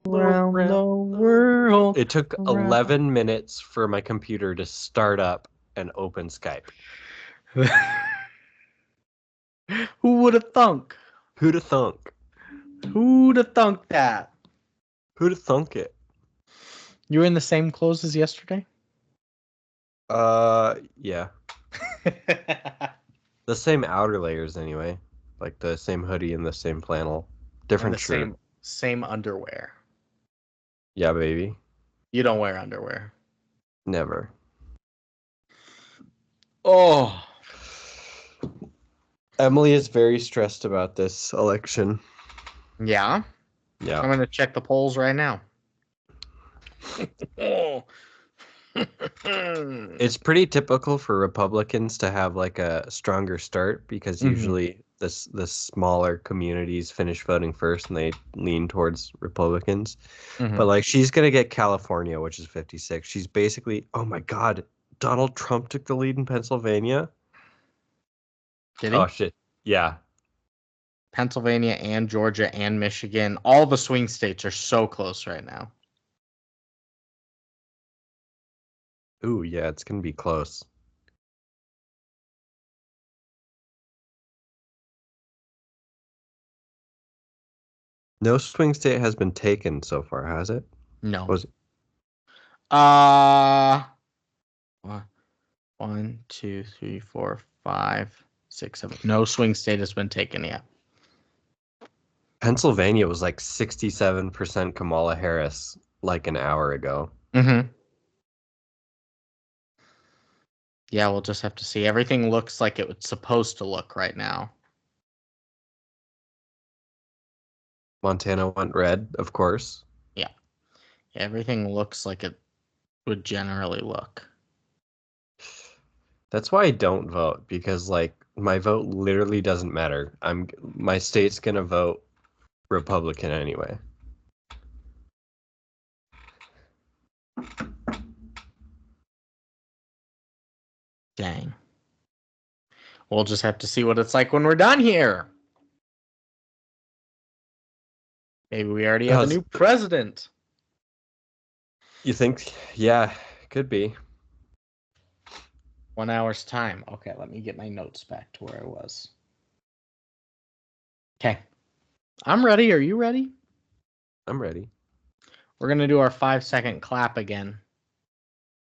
Around the world. It took around- 11 minutes for my computer to start up and open Skype. Who would have thunk? Who'd have thunk? Who'd have thunk that? Who'd have thunk it? You were in the same clothes as yesterday? Yeah. The same outer layers anyway. Like the same hoodie and the same flannel. Different and the shirt. same underwear. Yeah, baby. You don't wear underwear. Never. Oh. Emily is very stressed about this election. Yeah? Yeah. I'm going to check the polls right now. Oh. It's pretty typical for Republicans to have like a stronger start because usually the smaller communities finish voting first and they lean towards Republicans. But like she's going to get California, which is 56. She's basically, oh my God, Donald Trump took the lead in Pennsylvania. Did he? Oh shit. Yeah. Pennsylvania and Georgia and Michigan. All the swing states are so close right now. Ooh, yeah, it's going to be close. No swing state has been taken so far, has it? No. Was it? 1, 2, 3, 4, 5, 6, 7. No swing state has been taken yet. Pennsylvania was like 67% Kamala Harris like an hour ago. Yeah, we'll just have to see. Everything looks like it was supposed to look right now. Montana went red, of course. Yeah. Everything looks like it would generally look. That's why I don't vote, because like my vote literally doesn't matter. My state's gonna vote Republican anyway. Dang. We'll just have to see what it's like when we're done here. Maybe we already have a new president. You think? Yeah, could be. 1 hour's time. Okay, let me get my notes back to where I was. Okay. I'm ready. Are you ready? I'm ready. We're going to do our 5-second clap again.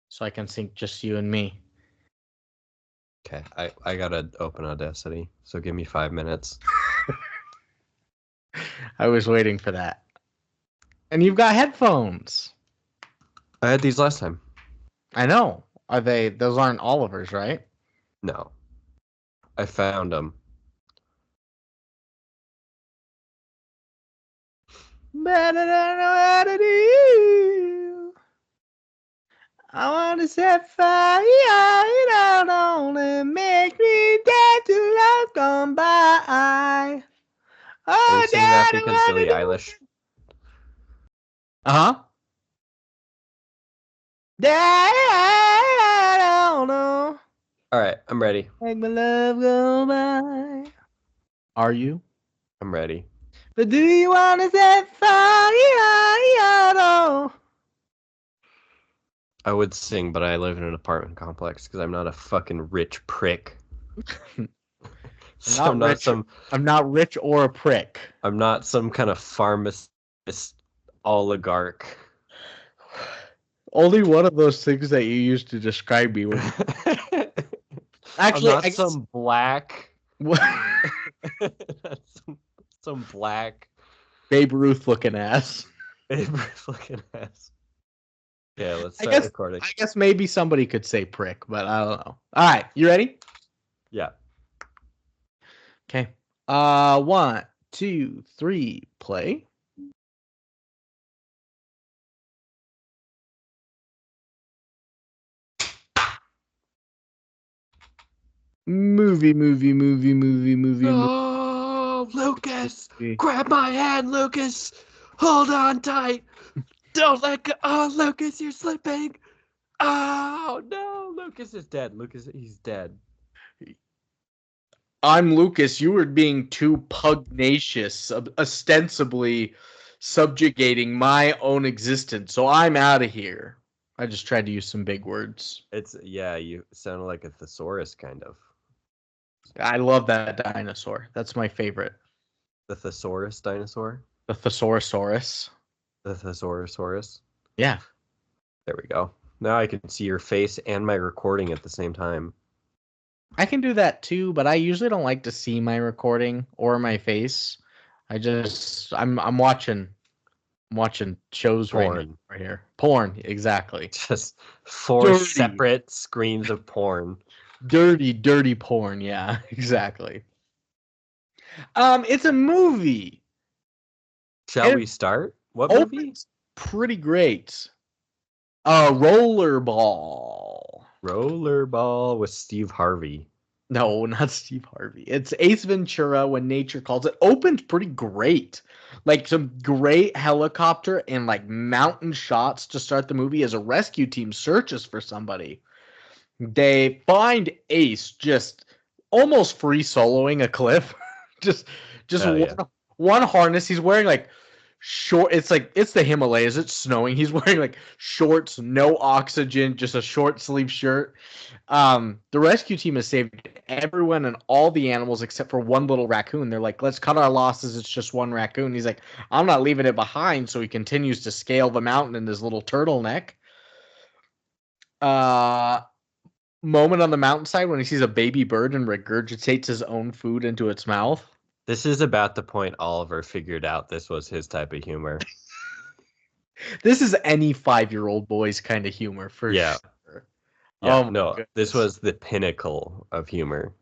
So I can sync just you and me. Okay, I gotta open Audacity, so give me 5 minutes. I was waiting for that. And you've got headphones. I had these last time. I know. Those aren't Oliver's, right? No. I found them. But I don't know how to do. I want to set fire. You don't only make me dead to love gone by. Are you singing that because Billie Eilish? Uh-huh. I don't know. All right, I'm ready. Make my love go by. Are you? I'm ready. But do you want to set fire? No. I would sing, but I live in an apartment complex because I'm not a fucking rich prick. I'm not rich or a prick. I'm not some kind of pharmacist oligarch. Only one of those things that you used to describe me was actually I'm not some black. some black Babe Ruth looking ass. Babe Ruth looking ass. Yeah, let's start recording. I guess maybe somebody could say prick, but I don't know. All right, you ready? Yeah. Okay. 1, 2, 3, play. Movie. Oh, Lukas! Grab my hand, Lukas! Hold on tight! Don't let go! Oh, Lukas, you're slipping! Oh, no! Lukas is dead. He's dead. I'm Lukas. You were being too pugnacious, ostensibly subjugating my own existence. So I'm out of here. I just tried to use some big words. You sound like a thesaurus kind of. I love that dinosaur. That's my favorite. The thesaurus dinosaur? The Thesaurosaurus. The thesaurosaurus? Yeah. There we go. Now I can see your face and my recording at the same time. I can do that too, but I usually don't like to see my recording or my face. I'm watching shows Porn. right here. Porn, exactly. Just four separate screens of porn. Dirty porn, yeah, exactly. It's a movie. Shall we start? What movie? Pretty great. Rollerball. Rollerball with Steve Harvey. No, not Steve Harvey. It's Ace Ventura, When Nature Calls. It opened pretty great. Like some great helicopter and like mountain shots to start the movie as a rescue team searches for somebody. They find Ace just almost free soloing a cliff. just one harness. He's wearing like short. It's the Himalayas. It's snowing. He's wearing like shorts, no oxygen, just a short sleeve shirt. The rescue team has saved everyone and all the animals except for one little raccoon. They're like, let's cut our losses. It's just one raccoon. He's like, I'm not leaving it behind. So he continues to scale the mountain in his little turtleneck. Moment on the mountainside when he sees a baby bird and regurgitates his own food into its mouth. This is about the point Oliver figured out this was his type of humor. This is any 5-year-old boy's kind of humor for sure. Yeah, this was the pinnacle of humor.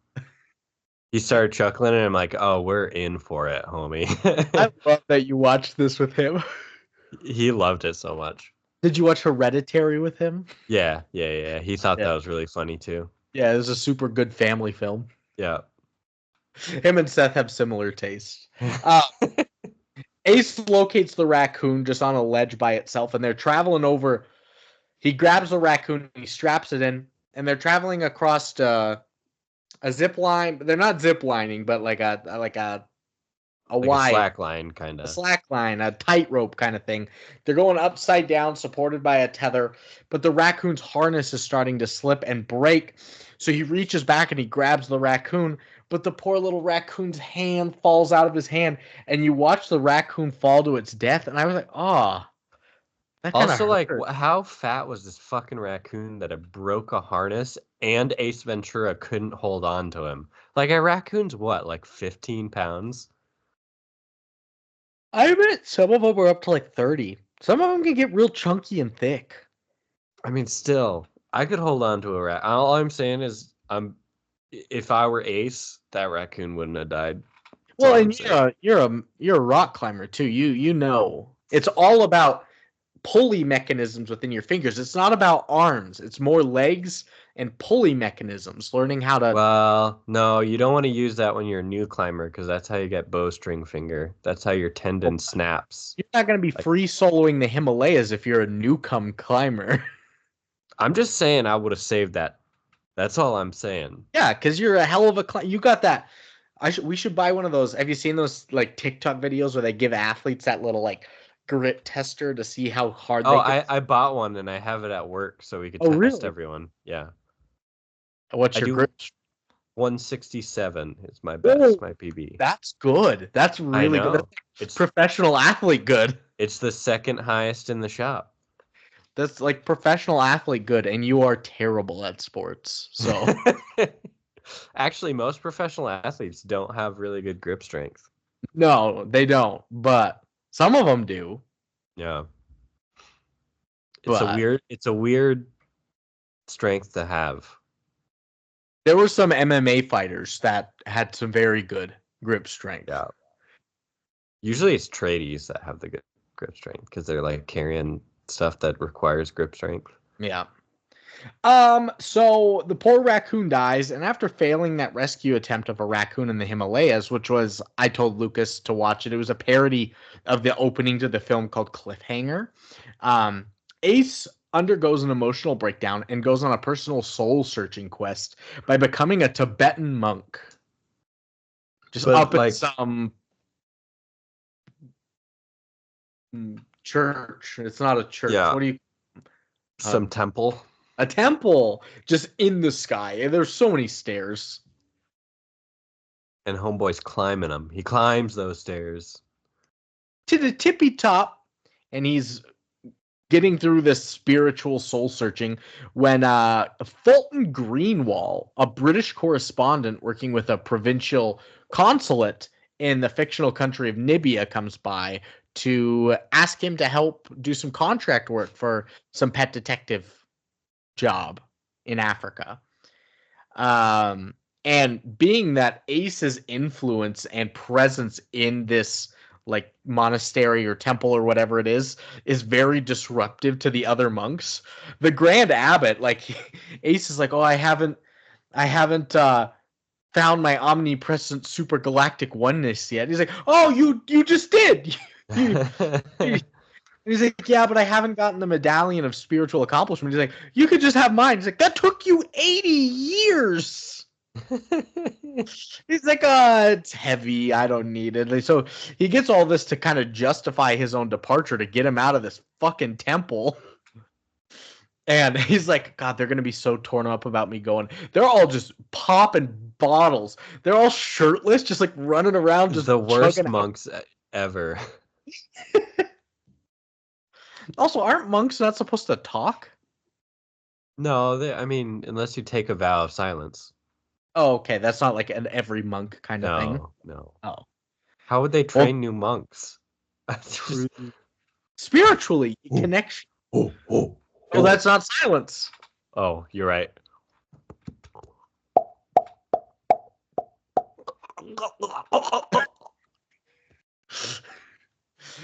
He started chuckling and I'm like, oh, we're in for it, homie. I love that you watched this with him. He loved it so much. Did you watch Hereditary with him? Yeah. He thought that was really funny too. Yeah, it was a super good family film. Yeah. Him and Seth have similar tastes. Ace locates the raccoon just on a ledge by itself, and they're traveling over. He grabs the raccoon, he straps it in, and they're traveling across a zip line. They're not zip lining, but like a wide slack line kind of. A slack line, a tightrope kind of thing. They're going upside down, supported by a tether, but the raccoon's harness is starting to slip and break. So he reaches back and he grabs the raccoon, but the poor little raccoon's hand falls out of his hand, and you watch the raccoon fall to its death, and I was like, oh. Also, like, how fat was this fucking raccoon that it broke a harness and Ace Ventura couldn't hold on to him? Like, a raccoon's what, like 15 pounds? I bet some of them are up to like 30. Some of them can get real chunky and thick. I mean, still, I could hold on to a rat. All I'm saying is, if I were Ace, that raccoon wouldn't have died. Well, and you're a rock climber too. You know, it's all about pulley mechanisms within your fingers. It's not about arms. It's more legs and pulley mechanisms. Learning how to. Well, no, you don't want to use that when you're a new climber because that's how you get bowstring finger. That's how your tendon snaps. You're not going to be free soloing the Himalayas if you're a newcome climber. I'm just saying I would have saved that. That's all I'm saying. Yeah, because you're a hell of a you got that. We should buy one of those. Have you seen those like TikTok videos where they give athletes that little like grit tester to see how hard I bought one and I have it at work so we could test everyone. Yeah. What's your grip? 167 is my best, my PB. That's good. That's really good. It's professional athlete good. It's the second highest in the shop. That's like professional athlete good, and you are terrible at sports. So actually, most professional athletes don't have really good grip strength. No, they don't, but some of them do. Yeah. It's a weird strength to have. There were some MMA fighters that had some very good grip strength. Yeah. Usually it's tradies that have the good grip strength because they're like carrying stuff that requires grip strength. Yeah. So the poor raccoon dies, and after failing that rescue attempt of a raccoon in the Himalayas, which was, I told Lukas to watch it. It was a parody of the opening to the film called Cliffhanger. Ace undergoes an emotional breakdown and goes on a personal soul-searching quest by becoming a Tibetan monk. Just up like some church. It's not a church. Yeah. What do you? Some temple. A temple just in the sky. And there's so many stairs. And homeboy's climbing them. He climbs those stairs to the tippy top, and he's getting through this spiritual soul searching when Fulton Greenwall, a British correspondent working with a provincial consulate in the fictional country of Nibia, comes by to ask him to help do some contract work for some pet detective job in Africa. And being that Ace's influence and presence in this like monastery or temple or whatever it is very disruptive to the other monks. The Grand Abbot, like Ace is like, oh, I haven't found my omnipresent super galactic oneness yet. He's like, oh, you just did. He's like, yeah, but I haven't gotten the medallion of spiritual accomplishment. He's like, you could just have mine. He's like, that took you 80 years. He's like, it's heavy. I don't need it. So he gets all this to kind of justify his own departure to get him out of this fucking temple. And he's like, God, they're going to be so torn up about me going. They're all just popping bottles. They're all shirtless, just like running around. Just the worst monks ever. Also, aren't monks not supposed to talk? No, I mean, unless you take a vow of silence. Oh, okay. That's not like an every monk kind of thing. No. Oh. How would they train new monks? Spiritually, connection. Oh, that's not silence. Oh, you're right.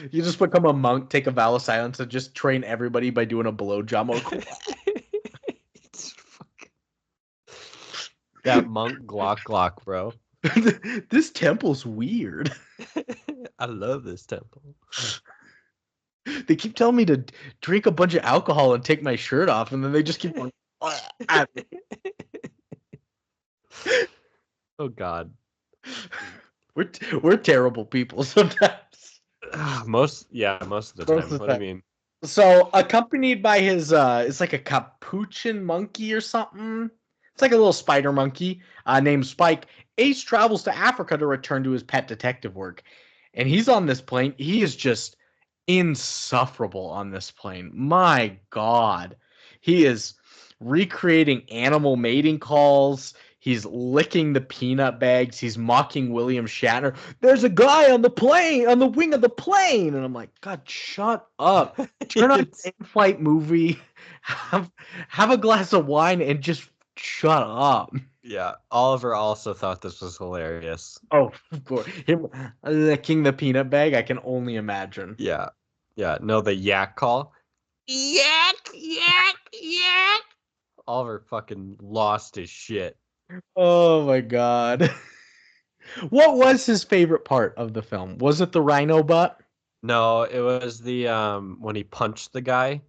You just become a monk, take a vow of silence, and just train everybody by doing a blowjob. That monk glock, bro. This temple's weird. I love this temple. They keep telling me to drink a bunch of alcohol and take my shirt off, and then they just keep going. Oh God, we're terrible people sometimes. Most of the time. What do you mean? So accompanied by his, it's like a capuchin monkey or something. It's like a little spider monkey named Spike. Ace travels to Africa to return to his pet detective work, and he's on this plane. He is just insufferable on this plane. My God, he is recreating animal mating calls. He's licking the peanut bags. He's mocking William Shatner. There's a guy on the plane, on the wing of the plane. And I'm like, God, shut up. Turn on an in-flight movie. Have a glass of wine and just shut up. Yeah, Oliver also thought this was hilarious. Oh, of course. Him licking the peanut bag, I can only imagine. Yeah. No, the yak call. Yak, yak, yak. Oliver fucking lost his shit. Oh my God. What was his favorite part of the film? Was it the rhino butt? No, it was the when he punched the guy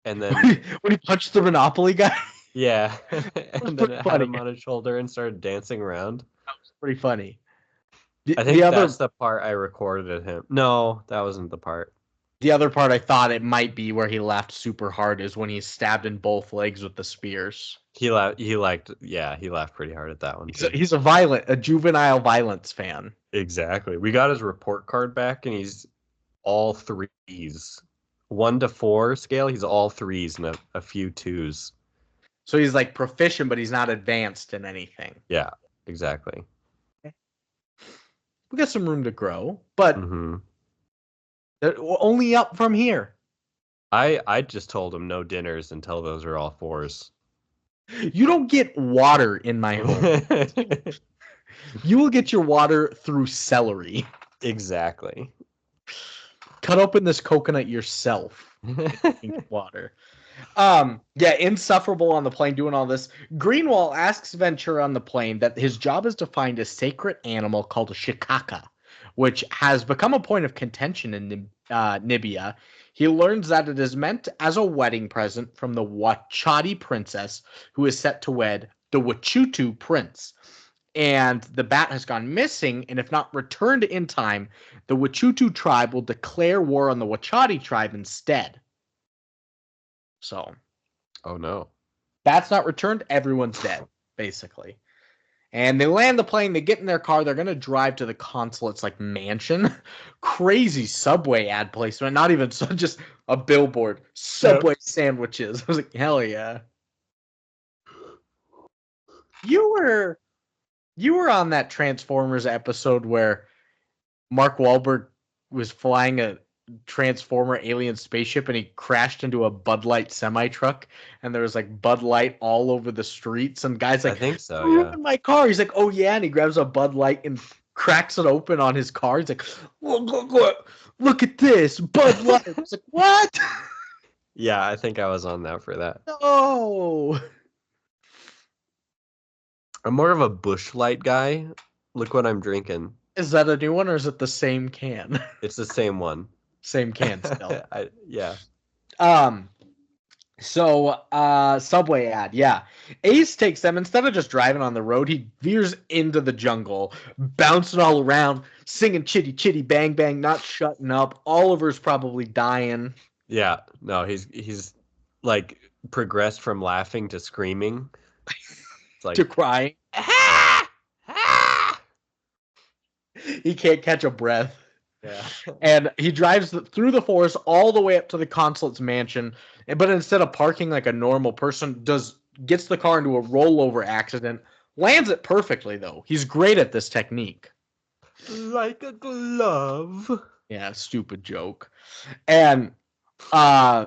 and then when he punched the Monopoly guy? Yeah. And then it had him on his shoulder and started dancing around. That was pretty funny. I think that's the part I recorded him. No, that wasn't the part. The other part I thought it might be where he laughed super hard is when he's stabbed in both legs with the spears. He laughed pretty hard at that one. He's a juvenile violence fan. Exactly. We got his report card back and he's all threes. 1 to 4 scale, he's all threes and a few twos. So he's like proficient, but he's not advanced in anything. Yeah, exactly. We got some room to grow, but only up from here. I just told him no dinners until those are all 4s. You don't get water in my home. You will get your water through celery. Exactly. Cut open this coconut yourself. Water. Insufferable on the plane doing all this. Greenwall asks Ventura on the plane that his job is to find a sacred animal called a shikaka, which has become a point of contention in Nibia. He learns that it is meant as a wedding present from the Wachati princess, who is set to wed the Wachutu prince. and the bat has gone missing, and if not returned in time, the Wachutu tribe will declare war on the Wachati tribe instead. So, oh no. bat's not returned, everyone's dead, basically. And they land the plane, they get in their car, they're going to drive to the consulate's like mansion. Crazy Subway ad placement, not even so, just a billboard. Subway sandwiches. I was like, hell yeah. You were on that Transformers episode where Mark Wahlberg was flying a Transformer alien spaceship and he crashed into a Bud Light semi truck and there was like Bud Light all over the streets and guys like, I think so, ruined my car. He's like, oh yeah, and he grabs a Bud Light and cracks it open on his car. He's like, look at this Bud Light. It's like, what? Yeah, I think I was on that for that. No. I'm more of a Busch Light guy. Look what I'm drinking. Is that a new one or is it the same can? It's the same one. Same can still. Yeah. So Subway ad, yeah. Ace takes them, instead of just driving on the road, he veers into the jungle, bouncing all around, singing chitty chitty bang bang, not shutting up. Oliver's probably dying. Yeah. No, he's like progressed from laughing to screaming. It's like to crying. He can't catch a breath. Yeah. And he drives through the forest all the way up to the consulate's mansion, but instead of parking like a normal person, gets the car into a rollover accident, lands it perfectly though. He's great at this technique. Like a glove. Yeah, stupid joke. And I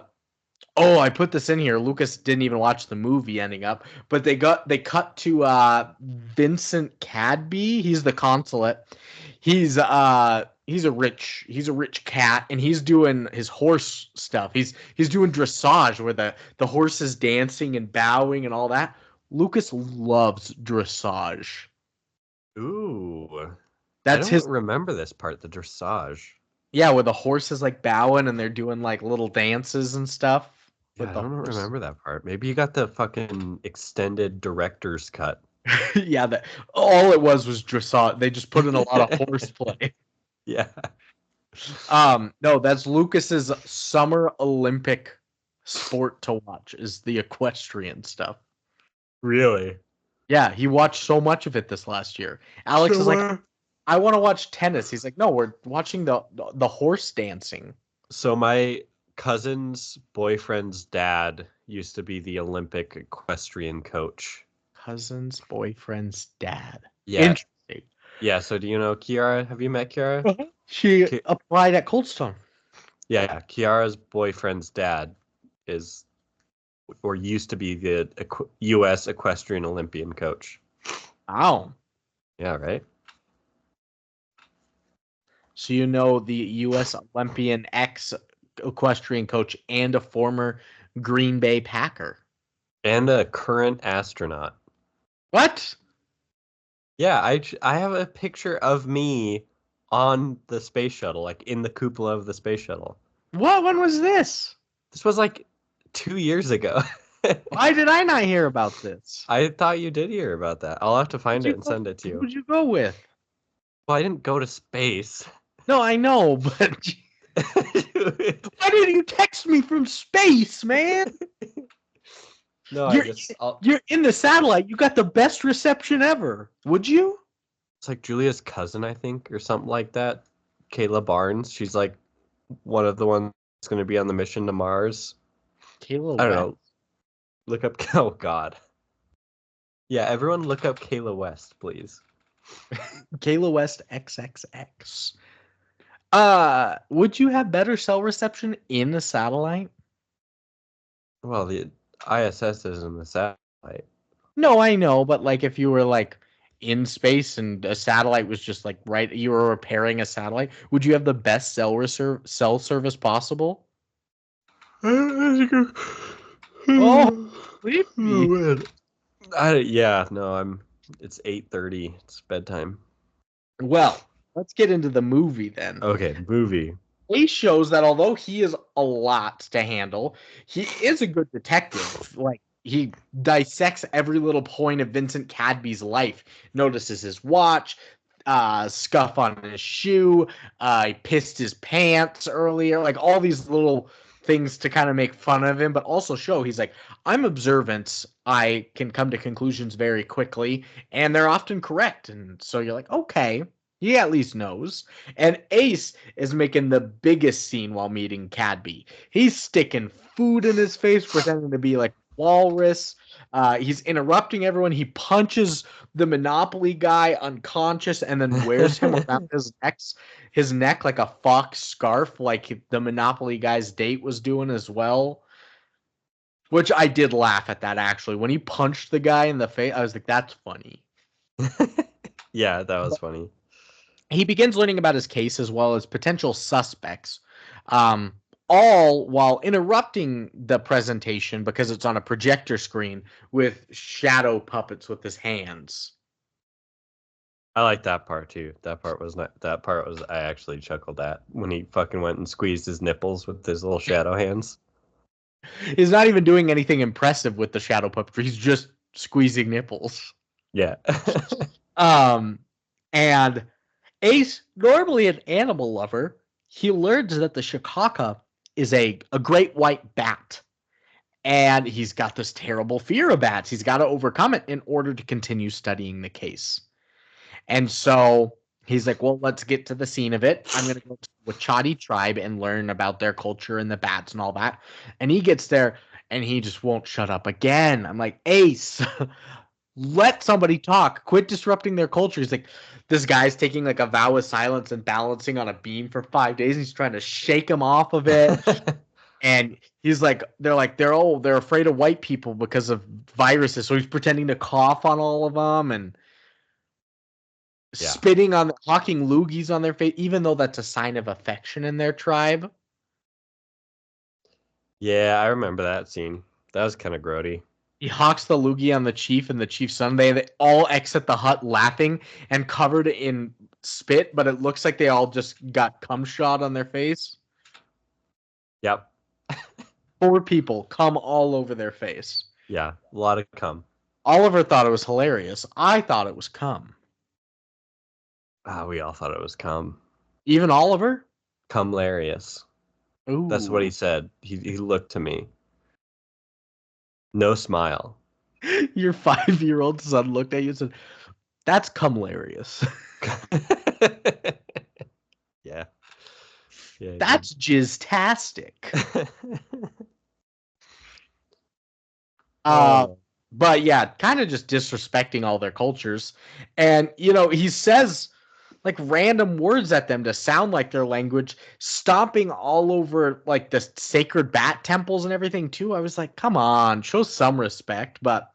put this in here. Lukas didn't even watch the movie ending up, but they cut to Vincent Cadby. He's the consulate. He's a rich cat, and he's doing his horse stuff. He's doing dressage where the horse is dancing and bowing and all that. Lukas loves dressage. Ooh. That's I don't remember this part, the dressage. Yeah, where the horse is like bowing and they're doing like little dances and stuff. Yeah, I don't remember that part. Maybe you got the fucking extended director's cut. Yeah, all it was dressage. They just put in a lot of horseplay. Yeah. No, that's Lukas's summer Olympic sport to watch is the equestrian stuff. Really? Yeah, he watched so much of it this last year. Alex is like, I want to watch tennis. He's like, no, we're watching the horse dancing. So my cousin's boyfriend's dad used to be the Olympic equestrian coach. Cousin's boyfriend's dad. Yeah. Interesting. Yeah, so do you know Kiara? Have you met Kiara? She applied at Coldstone. Yeah, Kiara's boyfriend's dad is or used to be the U.S. equestrian Olympian coach. Wow. Yeah, right? So you know the U.S. Olympian equestrian coach and a former Green Bay Packer. And a current astronaut. What? Yeah, I have a picture of me on the space shuttle, like in the cupola of the space shuttle. What? When was this? This was like 2 years ago. Why did I not hear about this? I thought you did hear about that. I'll have to find it and send it to you. Who'd you go with? Well, I didn't go to space. No, I know, but why didn't you text me from space, man? No, you're in the satellite. You got the best reception ever. Would you? It's like Julia's cousin, I think, or something like that. Kayla Barnes. She's like one of the ones that's going to be on the mission to Mars. Kayla. I don't know. Look up. Oh God. Yeah, everyone, look up Kayla West, please. Kayla West XXX. Would you have better cell reception in the satellite? Well, the ISS isn't the satellite. No, I know, but like if you were like in space and a satellite was just like right, you were repairing a satellite, would you have the best cell service possible? Oh, sleepy. Yeah, no, it's 8:30. It's bedtime. Well, let's get into the movie then. Okay, movie. Ace shows that although he is a lot to handle, he is a good detective. Like, he dissects every little point of Vincent Cadby's life. Notices his watch, scuff on his shoe, he pissed his pants earlier, like all these little things to kind of make fun of him, but also show he's like, I'm observant. I can come to conclusions very quickly, and they're often correct. And so you're like, okay, he at least knows. And Ace is making the biggest scene while meeting Cadby. He's sticking food in his face, pretending to be like walrus. He's interrupting everyone. He punches the Monopoly guy unconscious and then wears him around his neck like a fox scarf, like the Monopoly guy's date was doing as well. Which I did laugh at that, actually. When he punched the guy in the face, I was like, that's funny. Yeah, that was funny. He begins learning about his case as well as potential suspects, all while interrupting the presentation because it's on a projector screen with shadow puppets with his hands. I like that part too. That part was I actually chuckled at when he fucking went and squeezed his nipples with his little shadow hands. He's not even doing anything impressive with the shadow puppetry. He's just squeezing nipples. Yeah. And Ace, normally an animal lover, he learns that the shikaka is a great white bat. And he's got this terrible fear of bats. He's got to overcome it in order to continue studying the case. And so he's like, well, let's get to the scene of it. I'm going to go to the Wachati tribe and learn about their culture and the bats and all that. And he gets there and he just won't shut up again. I'm like, Ace, let somebody talk. Quit disrupting their culture. He's like, this guy's taking like a vow of silence and balancing on a beam for 5 days. And he's trying to shake him off of it. And he's like, they're afraid of white people because of viruses. So he's pretending to cough on all of them and spitting on, hawking loogies on their face, even though that's a sign of affection in their tribe. Yeah, I remember that scene. That was kind of grody. He hawks the loogie on the chief and the chief's son. They all exit the hut laughing and covered in spit, but it looks like they all just got cum shot on their face. Yep. 4 people cum all over their face. Yeah, a lot of cum. Oliver thought it was hilarious. I thought it was cum. We all thought it was cum. Even Oliver? Cumlarious. Ooh. That's what he said. He looked to me. No smile. Your 5-year-old son looked at you and said, that's cumlarious. Yeah. That's jizztastic. But yeah, kind of just disrespecting all their cultures. And, he says like random words at them to sound like their language, stomping all over like the sacred bat temples and everything too. I was like, come on, show some respect. But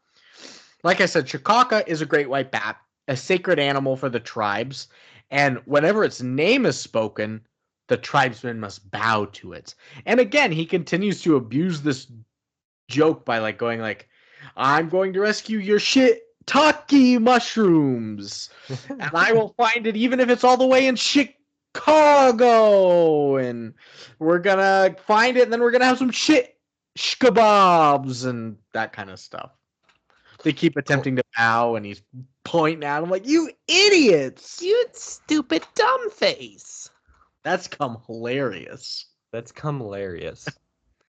like I said, Shikaka is a great white bat, a sacred animal for the tribes. And whenever its name is spoken, the tribesmen must bow to it. And again, he continues to abuse this joke by like going like, I'm going to rescue your shiitake mushrooms, and I will find it even if it's all the way in Chicago, and we're gonna find it, and then we're gonna have some shit kebabs and that kind of stuff. They keep attempting to bow, and he's pointing at him like, you idiots! You stupid dumb face! That's come hilarious. That's hilarious.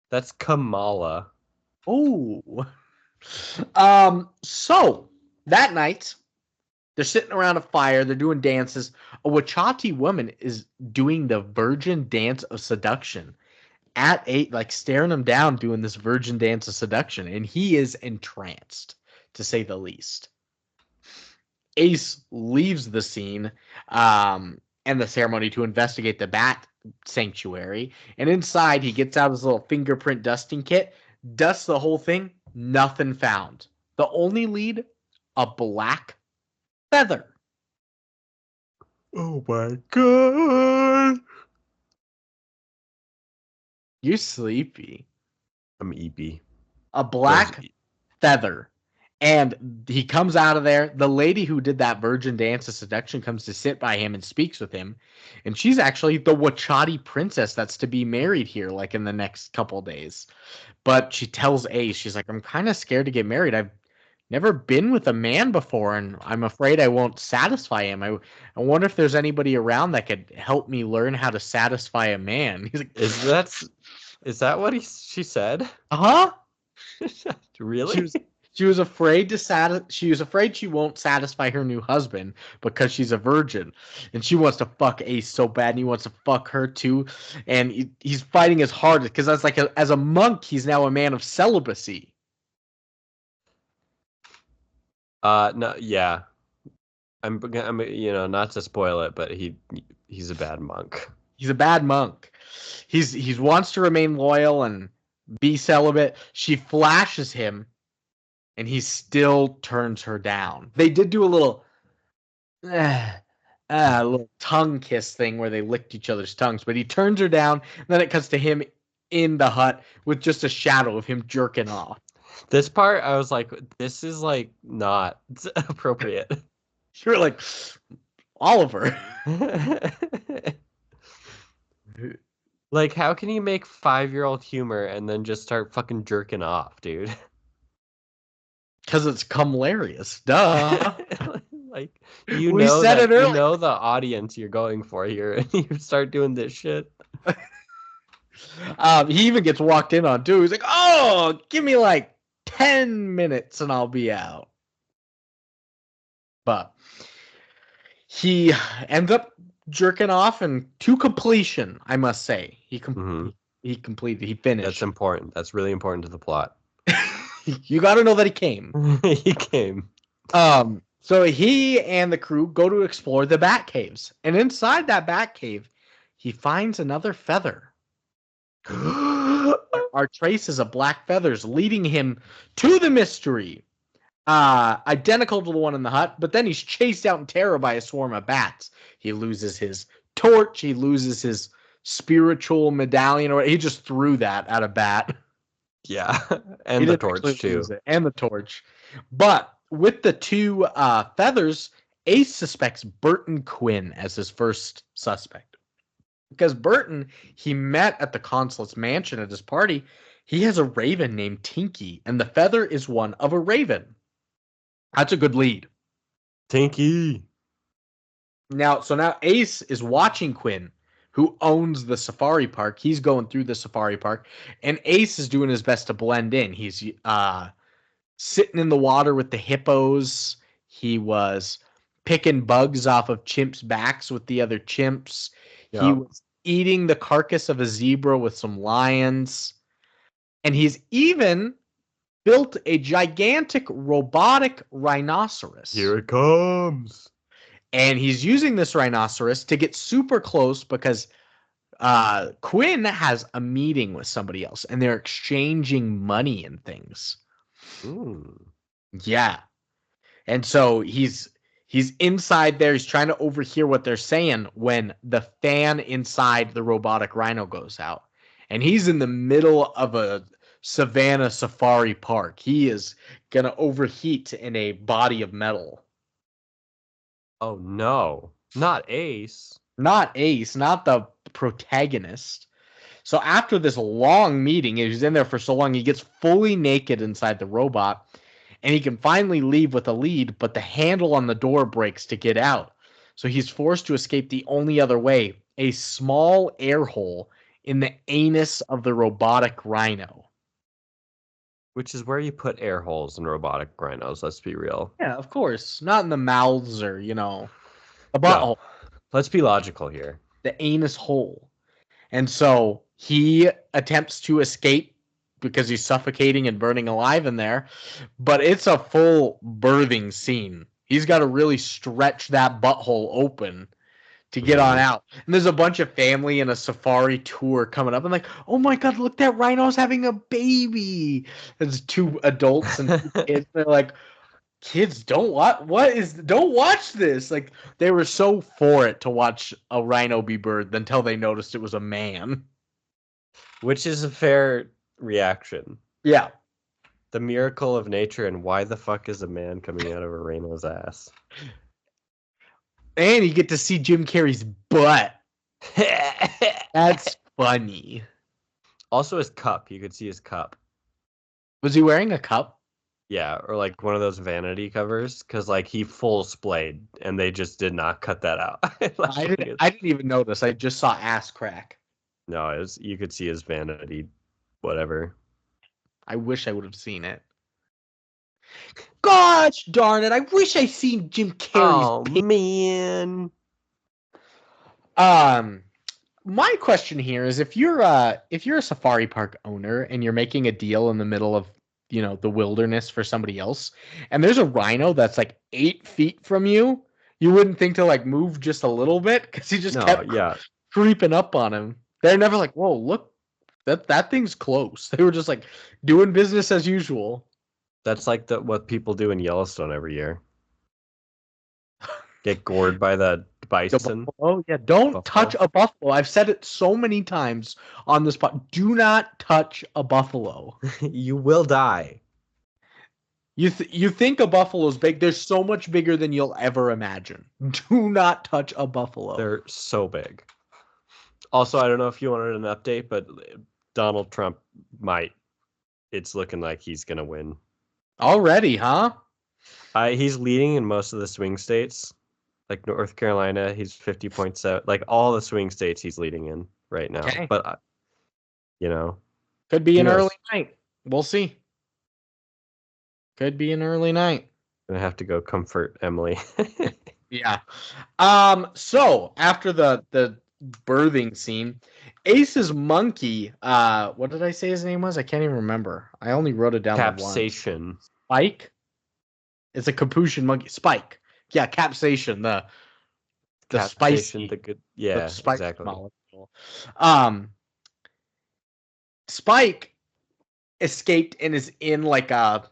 That's Kamala. Oh. So that night, they're sitting around a fire, they're doing dances. A Wachati woman is doing the virgin dance of seduction at 8, like staring him down, doing this virgin dance of seduction, and he is entranced, to say the least. Ace leaves the scene and the ceremony to investigate the bat sanctuary, and inside he gets out his little fingerprint dusting kit, dusts the whole thing. Nothing found. The only lead, a black feather. Oh my god. You're sleepy. I'm EP. A black feather. And he comes out of there. The lady who did that virgin dance of seduction comes to sit by him and speaks with him. And she's actually the Wachati princess that's to be married here, like in the next couple days. But she tells Ace, she's like, I'm kind of scared to get married. I've never been with a man before, and I'm afraid I won't satisfy him. I wonder if there's anybody around that could help me learn how to satisfy a man. He's like, is that what she said? huh? Really? She was afraid she was afraid she won't satisfy her new husband because she's a virgin, and she wants to fuck Ace so bad, and he wants to fuck her too, and he's fighting his hardest because as a monk, he's now a man of celibacy. No, yeah. I'm not to spoil it, but he's a bad monk. He's a bad monk. He wants to remain loyal and be celibate. She flashes him, and he still turns her down. They did do a little tongue kiss thing where they licked each other's tongues, but he turns her down, and then it cuts to him in the hut with just a shadow of him jerking off. This part, I was like, this is like not appropriate. You're like, Oliver. Like, how can you make 5-year-old humor and then just start fucking jerking off, dude? Because it's hilarious. Duh. Like, you know the audience you're going for here, and you start doing this shit. He even gets walked in on too. He's like, "Oh, give me like 10 minutes and I'll be out." But he ends up jerking off and to completion, I must say. He completed. He finished. That's important. That's really important to the plot. You got to know that he came. He came. So he and the crew go to explore the bat caves, and inside that bat cave, he finds another feather. Our traces of black feathers leading him to the mystery. Identical to the one in the hut, but then he's chased out in terror by a swarm of bats. He loses his torch. He loses his spiritual medallion, or he just threw that at a bat. Yeah, and the torch too. And the torch. But with the two feathers, Ace suspects Burton Quinn as his first suspect. Because Burton, he met at the consulate's mansion at his party. He has a raven named Tinky, and the feather is one of a raven. That's a good lead. Tinky. Now Ace is watching Quinn, who owns the safari park. He's going through the safari park, and Ace is doing his best to blend in. He's sitting in the water with the hippos. He was picking bugs off of chimps' backs with the other chimps. Yep. He was eating the carcass of a zebra with some lions. And he's even built a gigantic robotic rhinoceros. Here it comes. And he's using this rhinoceros to get super close because Quinn has a meeting with somebody else, and they're exchanging money and things. Ooh. Yeah. And so he's inside there. He's trying to overhear what they're saying when the fan inside the robotic rhino goes out. And he's in the middle of a savannah safari park. He is going to overheat in a body of metal. Oh, no. Not Ace. Not Ace, not the protagonist. So after this long meeting, he's in there for so long, he gets fully naked inside the robot, and he can finally leave with a lead, but the handle on the door breaks to get out. So he's forced to escape the only other way, a small air hole in the anus of the robotic rhino. Which is where you put air holes in robotic rhinos, let's be real. Yeah, of course. Not in the mouths or, a butthole. No. Let's be logical here. The anus hole. And so he attempts to escape because he's suffocating and burning alive in there. But it's a full birthing scene. He's got to really stretch that butthole open to get on out. And there's a bunch of family in a safari tour coming up. And like, oh my God, look, that rhino's having a baby. There's two adults and two kids. They're like, kids, don't watch this. Like, they were so for it to watch a rhino be birthed until they noticed it was a man. Which is a fair reaction. Yeah. The miracle of nature, and why the fuck is a man coming out of a rhino's ass? And you get to see Jim Carrey's butt. That's funny. Also, his cup. You could see his cup. Was he wearing a cup? Yeah, or like one of those vanity covers, because like he full splayed, and they just did not cut that out. I didn't even notice. I just saw ass crack. No, you could see his vanity, whatever. I wish I would have seen it. Gosh darn it! I wish I seen Jim Carrey's. Oh man. My question here is if you're a safari park owner and you're making a deal in the middle of the wilderness for somebody else, and there's a rhino that's like 8 feet from you, you wouldn't think to like move just a little bit because he just kept creeping up on him. They're never like, whoa, look, that thing's close. They were just like doing business as usual. That's like what people do in Yellowstone every year. Get gored by the bison. Oh yeah, don't touch a buffalo. I've said it so many times on this pod. Do not touch a buffalo. You will die. You think a buffalo's big? They're so much bigger than you'll ever imagine. Do not touch a buffalo. They're so big. Also, I don't know if you wanted an update, but Donald Trump might. It's looking like he's gonna win. Already, huh? He's leading in most of the swing states. Like North Carolina, he's 50.7. Like all the swing states he's leading in right now. Okay. But, could be an early night. We'll see. Could be an early night. Gonna have to go comfort Emily. Yeah. So after the birthing scene, Ace's monkey, what did I say his name was? I can't even remember. I only wrote it down. Capsation. Spike? It's a Capuchin monkey. Spike. Yeah, capsation, the spicy, the good, yeah, the spicy exactly. Molecule. Spike escaped and is in like a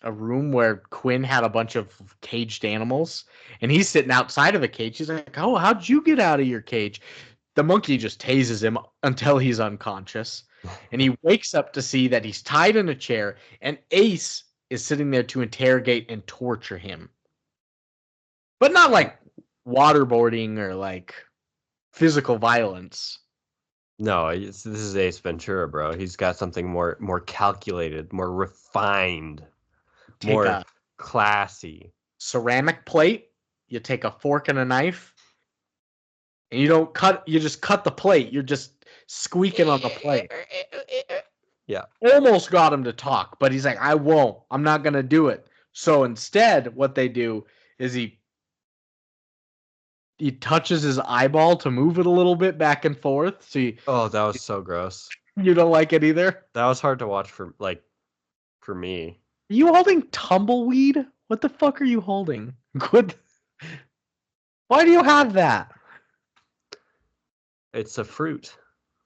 room where Quinn had a bunch of caged animals, and he's sitting outside of a cage. He's like, "Oh, how'd you get out of your cage?" The monkey just tases him until he's unconscious, and he wakes up to see that he's tied in a chair, and Ace is sitting there to interrogate and torture him. But not like waterboarding or like physical violence. No, this is Ace Ventura, bro. He's got something more calculated, more refined, more classy. Ceramic plate. You take a fork and a knife, and you don't cut. You just cut the plate. You're just squeaking on the plate. Yeah. Almost got him to talk, but he's like, "I won't. I'm not gonna do it." So instead, what they do is he touches his eyeball to move it a little bit back and forth. So that was so gross. You don't like it either? That was hard to watch for me. Are you holding tumbleweed? What the fuck are you holding? Good. Why do you have that? It's a fruit.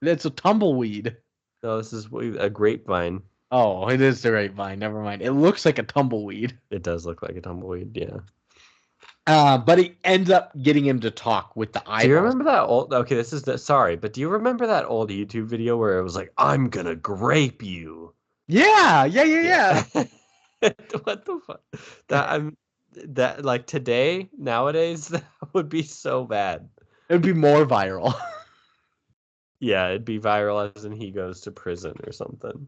It's a tumbleweed. No, this is a grapevine. Oh, it is the grapevine. Never mind. It looks like a tumbleweed. It does look like a tumbleweed, yeah. But he ends up getting him to talk with the eyeballs. Do you remember that old? Okay, sorry, but do you remember that old YouTube video where it was like, "I'm gonna grape you"? Yeah. What the fuck? That like today, nowadays, that would be so bad. It would be more viral. Yeah, it'd be viral as in he goes to prison or something.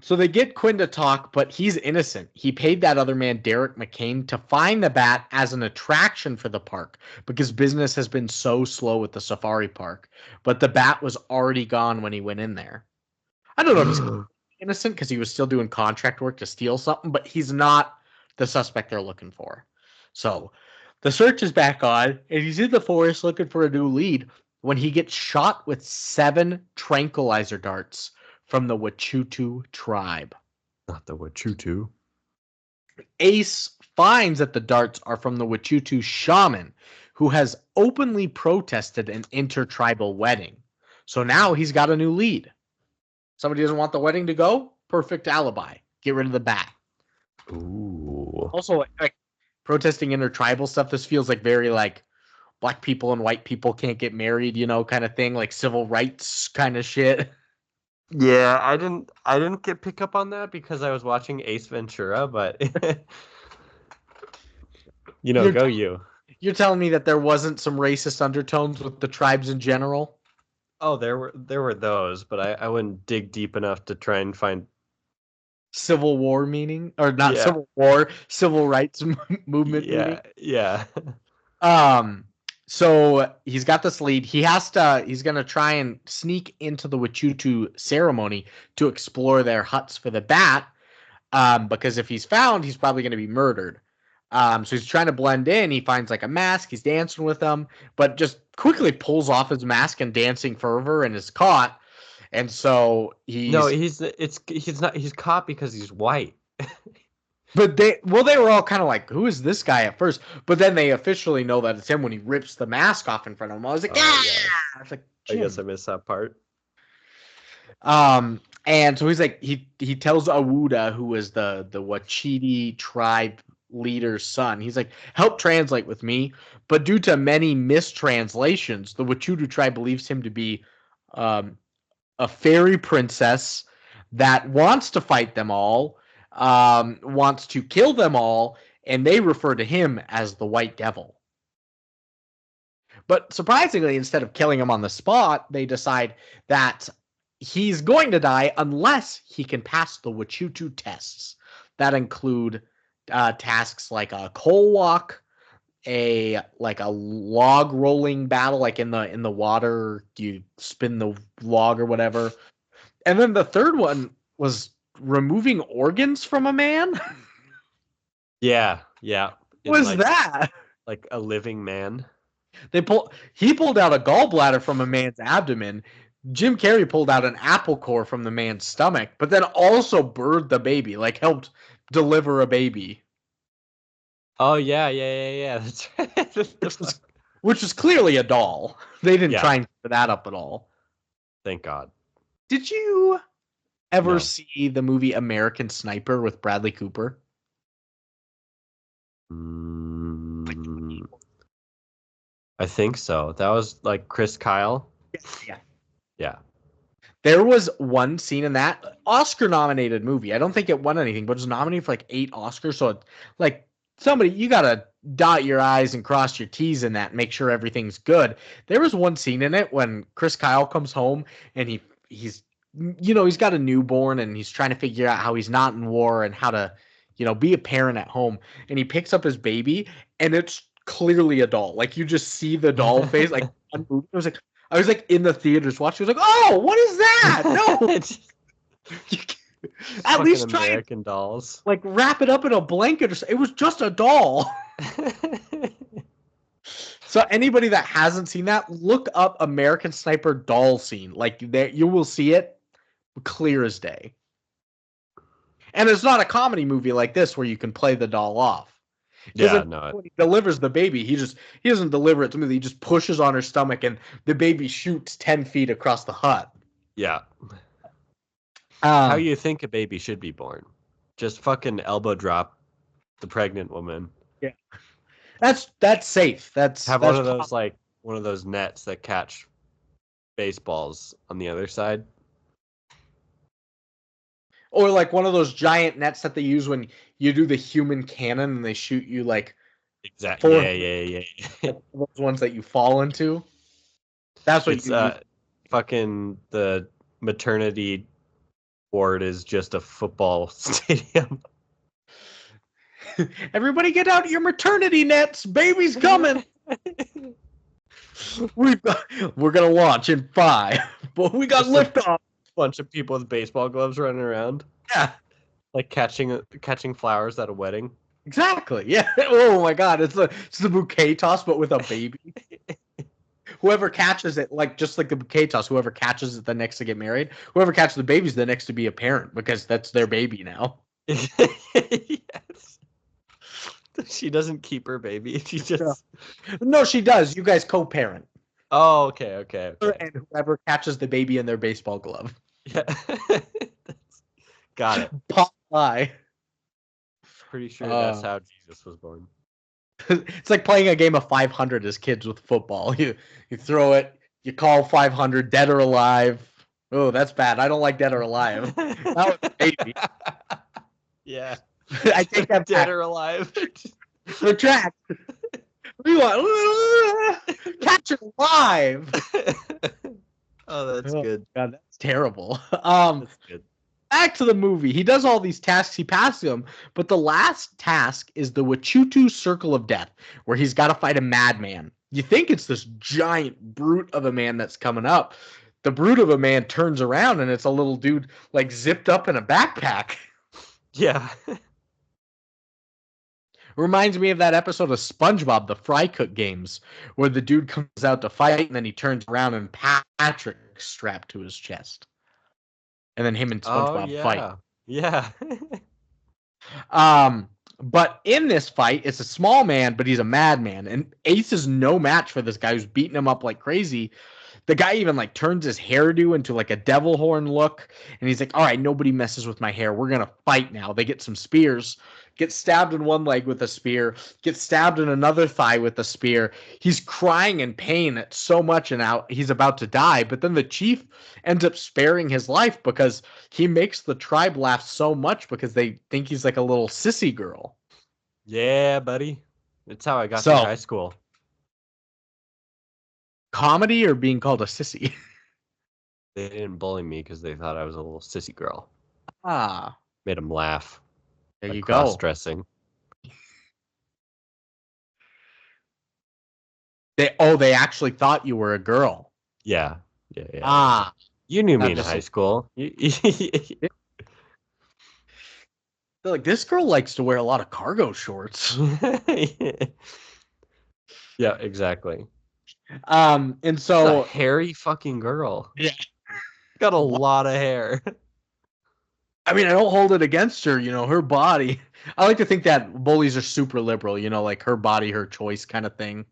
So they get Quinn to talk, but he's innocent. He paid that other man, Derek McCain, to find the bat as an attraction for the park because business has been so slow with the safari park. But the bat was already gone when he went in there. I don't know if he's innocent because he was still doing contract work to steal something, but he's not the suspect they're looking for. So the search is back on, and he's in the forest looking for a new lead when he gets shot with 7 tranquilizer darts from the Wachutu tribe. Not the Wachutu. Ace finds that the darts are from the Wachutu shaman, who has openly protested an intertribal wedding. So now he's got a new lead. Somebody doesn't want the wedding to go? Perfect alibi. Get rid of the bat. Ooh. Also, like protesting intertribal stuff, this feels like very like black people and white people can't get married, kind of thing, like civil rights kind of shit. Yeah, I didn't pick up on that because I was watching Ace Ventura, but You're go you. you're telling me that there wasn't some racist undertones with the tribes in general? Oh, there were those, but I wouldn't dig deep enough to try and find. Civil War meaning, or not Yeah, Civil War, Civil Rights movement meaning. yeah. Um, so he's got this lead. He's gonna try and sneak into the Wachutu ceremony to explore their huts for the bat. Because if he's found, he's probably gonna be murdered. So he's trying to blend in. He finds like a mask. He's dancing with them, but just quickly pulls off his mask and dancing fervor and is caught. And so No, he's he's not he's caught because he's white. But they were all kind of like, who is this guy at first? But then they officially know that it's him when he rips the mask off in front of him. I was like, Oh yeah. yeah. It's like, I Jim. guess I missed that part. And so he's like, he tells Awuda, who is the Wachiti tribe leader's son, he's like, help translate with me. But due to many mistranslations, the Wachutu tribe believes him to be um, a fairy princess that wants to fight them all, wants to kill them all, and they refer to him as the White Devil. But surprisingly, instead of killing him on the spot, they decide that he's going to die unless he can pass the Wachutu tests. That include tasks like a coal walk, a log rolling battle, like in the water, you spin the log or whatever. And then the third one was removing organs from a man. Yeah, yeah. What was that? Like a living man. He pulled out a gallbladder from a man's abdomen. Jim Carrey pulled out an apple core from the man's stomach, but then also birthed the baby, like helped deliver a baby. Oh yeah. That's right. Which was clearly a doll. They didn't try and cover that up at all. Thank God. Did you ever see the movie American Sniper with Bradley Cooper? I think so. That was like Chris Kyle. Yeah. There was one scene in that Oscar-nominated movie. I don't think it won anything, but it was nominated for like 8 Oscars. So, it, like, somebody, you gotta dot your I's and cross your T's in that, and make sure everything's good. There was one scene in it when Chris Kyle comes home and he's he's got a newborn and he's trying to figure out how he's not in war and how to be a parent at home. And he picks up his baby and it's clearly a doll. Like you just see the doll face. Like I was like in the theaters watching. I was like, "Oh, what is that? No, at least try American dolls. Like wrap it up in a blanket or something. It was just a doll." So anybody that hasn't seen that, look up American Sniper doll scene. Like there, you will see it clear as day. And it's not a comedy movie like this where you can play the doll off. Yeah, no. When he delivers the baby, he doesn't deliver it smoothly. He just pushes on her stomach, and the baby shoots 10 feet across the hut. Yeah. How you think a baby should be born? Just fucking elbow drop the pregnant woman. Yeah, that's safe. That's one of those one of those nets that catch baseballs on the other side. Or like one of those giant nets that they use when you do the human cannon and they shoot you like exactly. Yeah. Those ones that you fall into. That's what it's fucking the maternity ward is just a football stadium. Everybody get out your maternity nets. Baby's coming. We're gonna launch in 5. But we got liftoff. Bunch of people with baseball gloves running around. Yeah. Like catching flowers at a wedding. Exactly. Yeah. Oh my God. It's the bouquet toss, but with a baby. Whoever catches it, just like the bouquet toss, whoever catches it the next to get married, whoever catches the baby's the next to be a parent because that's their baby now. Yes. She doesn't keep her baby. She just No, she does. You guys co-parent. Oh, okay. And whoever catches the baby in their baseball glove. Yeah. Got it. Pop lie. Pretty sure that's how Jesus was born. It's like playing a game of 500 as kids with football. You throw it, you call 500 dead or alive. Oh, that's bad. I don't like Dead or Alive. That was baby. Yeah. I take that Dead back. or Alive. Retract. Rewind. Catch it alive. Oh, that's Oh, good. God, that's terrible. That's good. Back to the movie. He does all these tasks. He passes them, but the last task is the Wachutu Circle of Death, where he's got to fight a madman. You think it's this giant brute of a man that's coming up. The brute of a man turns around and it's a little dude like zipped up in a backpack. Yeah. Reminds me of that episode of SpongeBob, the Fry Cook Games, where the dude comes out to fight and then he turns around and Patrick's strapped to his chest. And then him and Oh, SpongeBob fight. yeah. But in this fight, it's a small man, but he's a madman. And Ace is no match for this guy who's beating him up like crazy. The guy even like turns his hairdo into like a devil horn look. And he's like, all right, nobody messes with my hair. We're going to fight now. They get some spears, get stabbed in one leg with a spear, get stabbed in another thigh with a spear. He's crying in pain at so much and now he's about to die. But then the chief ends up sparing his life because he makes the tribe laugh so much because they think he's like a little sissy girl. Yeah, buddy. That's how I got through high school. Comedy or being called a sissy? They didn't bully me because they thought I was a little sissy girl. Ah, Made them laugh. there you go. Cross-dressing. They actually thought you were a girl. Yeah. Ah, you knew me in high school. They're like, this girl likes to wear a lot of cargo shorts. Yeah, exactly. And so a hairy fucking girl. Yeah. Got a lot of hair. I mean, I don't hold it against her, her body. I like to think that bullies are super liberal, like her body, her choice kind of thing.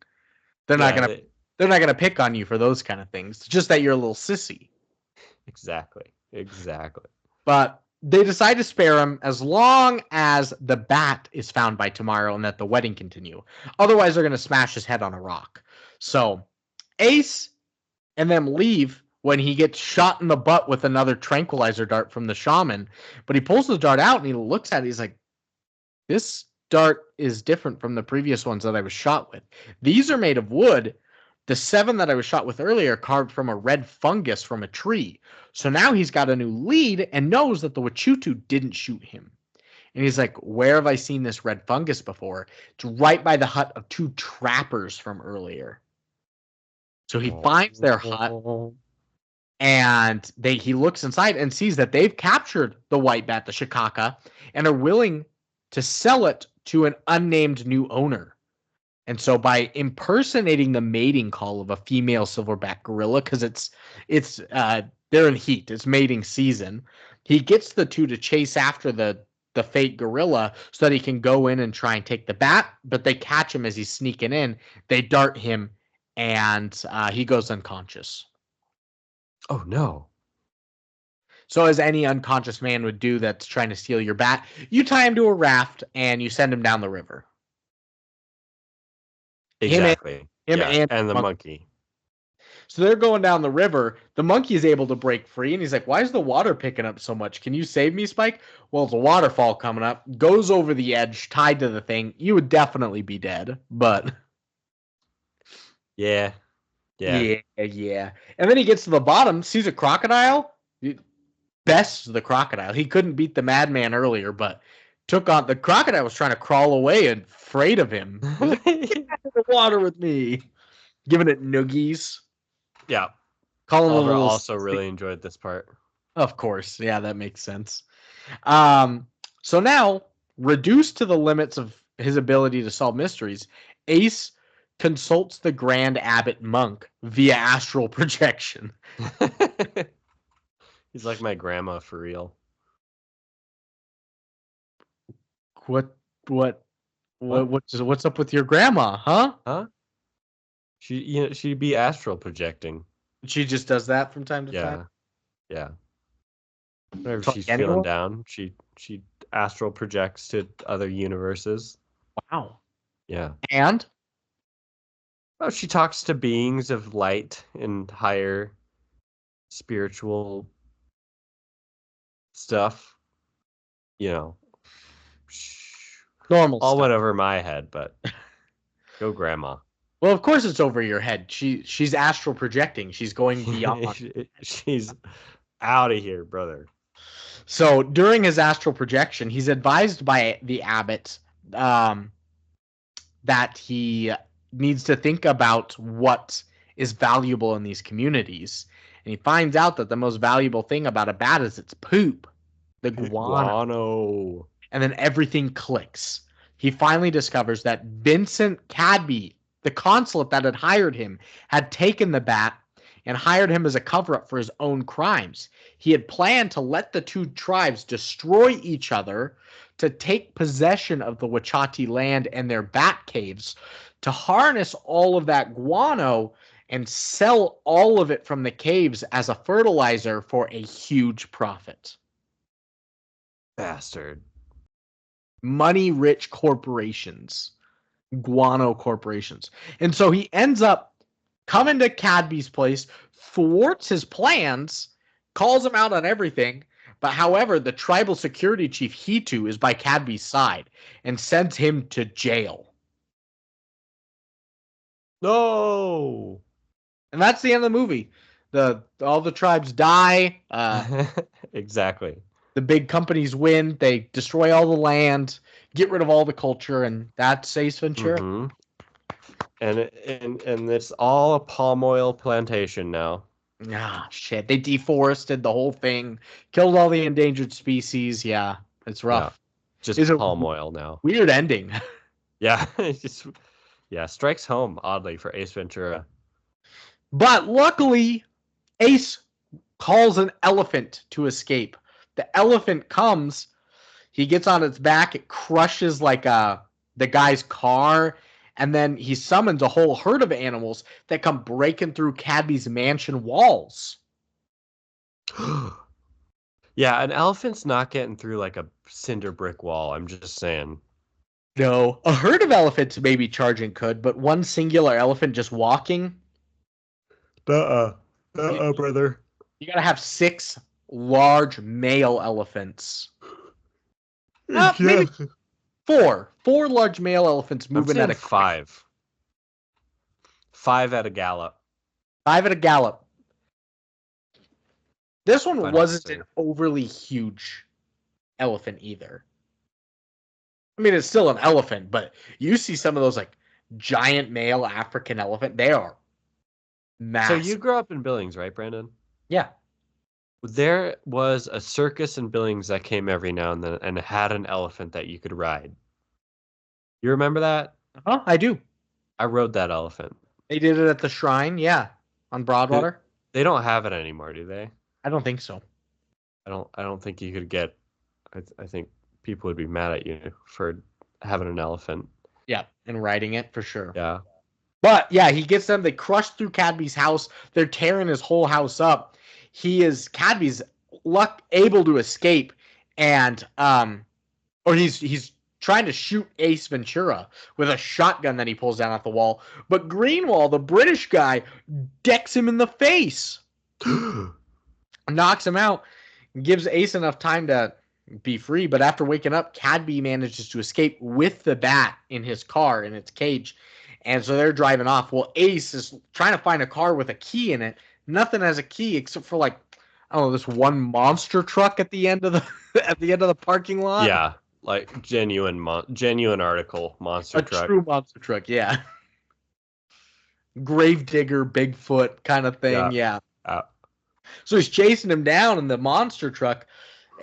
They're not gonna pick on you for those kind of things. It's just that you're a little sissy. Exactly. But they decide to spare him as long as the bat is found by tomorrow and that the wedding continue. Otherwise, they're gonna smash his head on a rock. So Ace and them leave when he gets shot in the butt with another tranquilizer dart from the shaman. But he pulls the dart out and he looks at it. He's like, this dart is different from the previous ones that I was shot with. These are made of wood. The 7 that I was shot with earlier carved from a red fungus from a tree. So now he's got a new lead and knows that the Wachutu didn't shoot him. And he's like, where have I seen this red fungus before? It's right by the hut of 2 trappers from earlier. So he finds their hut and he looks inside and sees that they've captured the white bat, the Shikaka, and are willing to sell it to an unnamed new owner. And so by impersonating the mating call of a female silverback gorilla, because they're in heat, it's mating season, he gets the 2 to chase after the fake gorilla so that he can go in and try and take the bat, but they catch him as he's sneaking in. They dart him, and he goes unconscious. Oh, no. So as any unconscious man would do that's trying to steal your bat, you tie him to a raft and you send him down the river. Exactly. Him and the monkey. So they're going down the river. The monkey is able to break free, and he's like, why is the water picking up so much? Can you save me, Spike? Well, it's a waterfall coming up. Goes over the edge, tied to the thing. You would definitely be dead, but... Yeah. And then he gets to the bottom, sees a crocodile. Bests the crocodile. He couldn't beat the madman earlier, but took on... The crocodile was trying to crawl away and afraid of him. Like, get out of the water with me. Giving it noogies. Yeah. Oliver also really enjoyed this part. Of course. Yeah, that makes sense. So now, reduced to the limits of his ability to solve mysteries, Ace consults the Grand Abbot monk via astral projection. He's like my grandma for real. What's up with your grandma, huh? Huh? She'd be astral projecting. She just does that from time to time? Yeah. Whenever she's feeling down, she astral projects to other universes. Wow. Yeah. And? Oh, she talks to beings of light and higher spiritual stuff, Normal all stuff. went over my head, but go grandma. Well, of course it's over your head. She's astral projecting. She's going beyond. She's out of here, brother. So during his astral projection, he's advised by the abbot that he needs to think about what is valuable in these communities. And he finds out that the most valuable thing about a bat is its poop, the guano. And then everything clicks. He finally discovers that Vincent Cadby, the consulate that had hired him, had taken the bat and hired him as a cover-up for his own crimes. He had planned to let the two tribes destroy each other to take possession of the Wachati land and their bat caves, to harness all of that guano and sell all of it from the caves as a fertilizer for a huge profit. Bastard. Money-rich corporations. Guano corporations. And so he ends up coming to Cadby's place, thwarts his plans, calls him out on everything. But however, the tribal security chief, Hitu, is by Cadby's side and sends him to jail. No! And that's the end of the movie. All the tribes die. Exactly. The big companies win. They destroy all the land, get rid of all the culture, and that's Ace Ventura. Mm-hmm. And it's all a palm oil plantation now. Ah, shit. They deforested the whole thing, killed all the endangered species. Yeah, it's rough. Yeah, just palm oil now. Weird ending. Yeah, strikes home, oddly, for Ace Ventura. But luckily, Ace calls an elephant to escape. The elephant comes, he gets on its back, it crushes like the guy's car, and then he summons a whole herd of animals that come breaking through Cadby's mansion walls. Yeah, an elephant's not getting through like a cinder brick wall, I'm just saying. No, a herd of elephants maybe charging could, but one singular elephant just walking? Brother. You gotta have 6 large male elephants. Maybe 4. 4 large male elephants moving at a 5. 5 at a gallop. 5 at a gallop. This one wasn't an overly huge elephant either. I mean, it's still an elephant, but you see some of those like giant male African elephant. They are massive. So you grew up in Billings, right, Brandon? Yeah. There was a circus in Billings that came every now and then and had an elephant that you could ride. You remember that? Uh-huh, I do. I rode that elephant. They did it at the shrine, yeah, on Broadwater. They don't have it anymore, do they? I don't think so. I don't think you could get. I think people would be mad at you for having an elephant. Yeah, and riding it for sure. Yeah. But yeah, he gets them. They crush through Cadby's house. They're tearing his whole house up. Cadby's able to escape, and or he's trying to shoot Ace Ventura with a shotgun that he pulls down off the wall. But Greenwall, the British guy, decks him in the face, knocks him out, gives Ace enough time to be free. But after waking up, Cadby manages to escape with the bat in his car, in its cage. And so they're driving off. Well, Ace is trying to find a car with a key in it. Nothing has a key except for like, I don't know, this one monster truck at the end of the parking lot. Yeah, like genuine article monster truck. A true monster truck, yeah. Gravedigger, Bigfoot kind of thing, yeah. So he's chasing him down in the monster truck,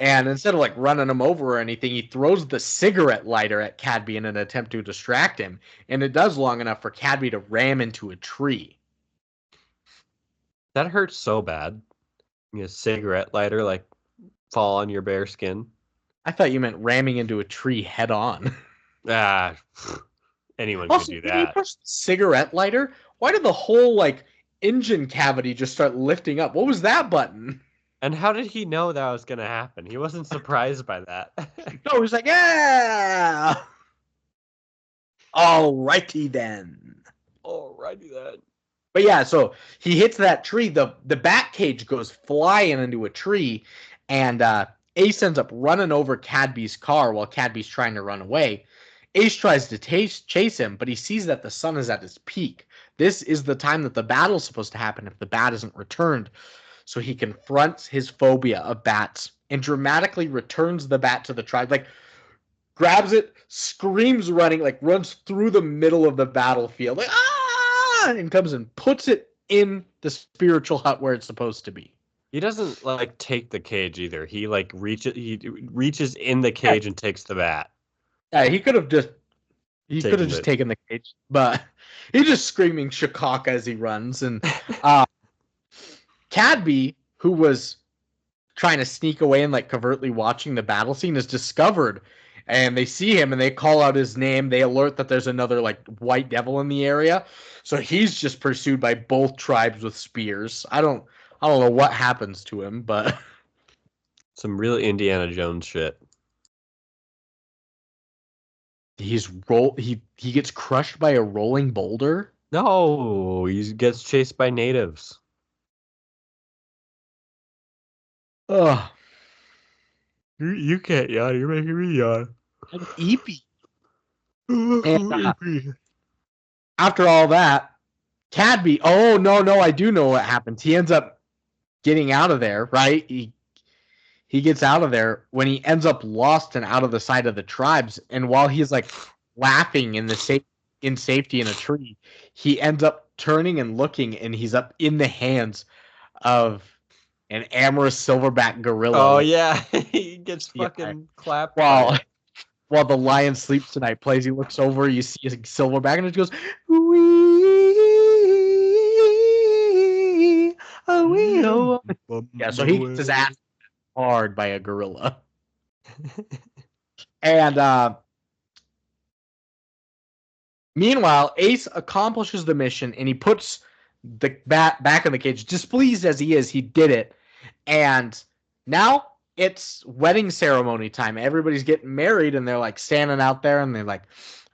and instead of like running him over or anything, he throws the cigarette lighter at Cadby in an attempt to distract him, and it does long enough for Cadby to ram into a tree. That hurts so bad. A cigarette lighter like fall on your bare skin. I thought you meant ramming into a tree head on. Anyone could do that. When you push the cigarette lighter, why did the whole like engine cavity just start lifting up? What was that button? And how did he know that was going to happen? He wasn't surprised by that. No, he was like, yeah. Alrighty then. But yeah, so he hits that tree. The bat cage goes flying into a tree, and Ace ends up running over Cadby's car while Cadby's trying to run away. Ace tries to chase him, but he sees that the sun is at its peak. This is the time that the battle's supposed to happen if the bat isn't returned. So he confronts his phobia of bats and dramatically returns the bat to the tribe. Like, grabs it, screams running, like runs through the middle of the battlefield, like and comes and puts it in the spiritual hut where it's supposed to be. He doesn't like take the cage either. He like reaches in the cage and takes the bat. Yeah, he could have just taken the cage, but he's just screaming Shikaka as he runs. And Cadby, who was trying to sneak away and like covertly watching the battle scene, is discovered, and they see him and they call out his name. They alert that there's another like white devil in the area, so he's just pursued by both tribes with spears. I don't know what happens to him, but some real Indiana Jones shit. He gets crushed by a rolling boulder. No, he gets chased by natives. Ugh. You can't yawn. You're making me yawn. I'm eepy. And, after all that, Cadby. Oh no, I do know what happens. He ends up getting out of there, right? He gets out of there when he ends up lost and out of the sight of the tribes. And while he's like laughing in safety in a tree, he ends up turning and looking, and he's up in the hands of an amorous silverback gorilla. Oh yeah, he gets fucking clapped. While the Lion Sleeps Tonight plays, he looks over, you see a silverback, and it goes, wee, oh, wee, oh. Yeah, so he gets his ass hard by a gorilla. And meanwhile, Ace accomplishes the mission, and he puts the bat back in the cage. Displeased as he is, he did it. And now it's wedding ceremony time. Everybody's getting married, and they're like standing out there, and they're like,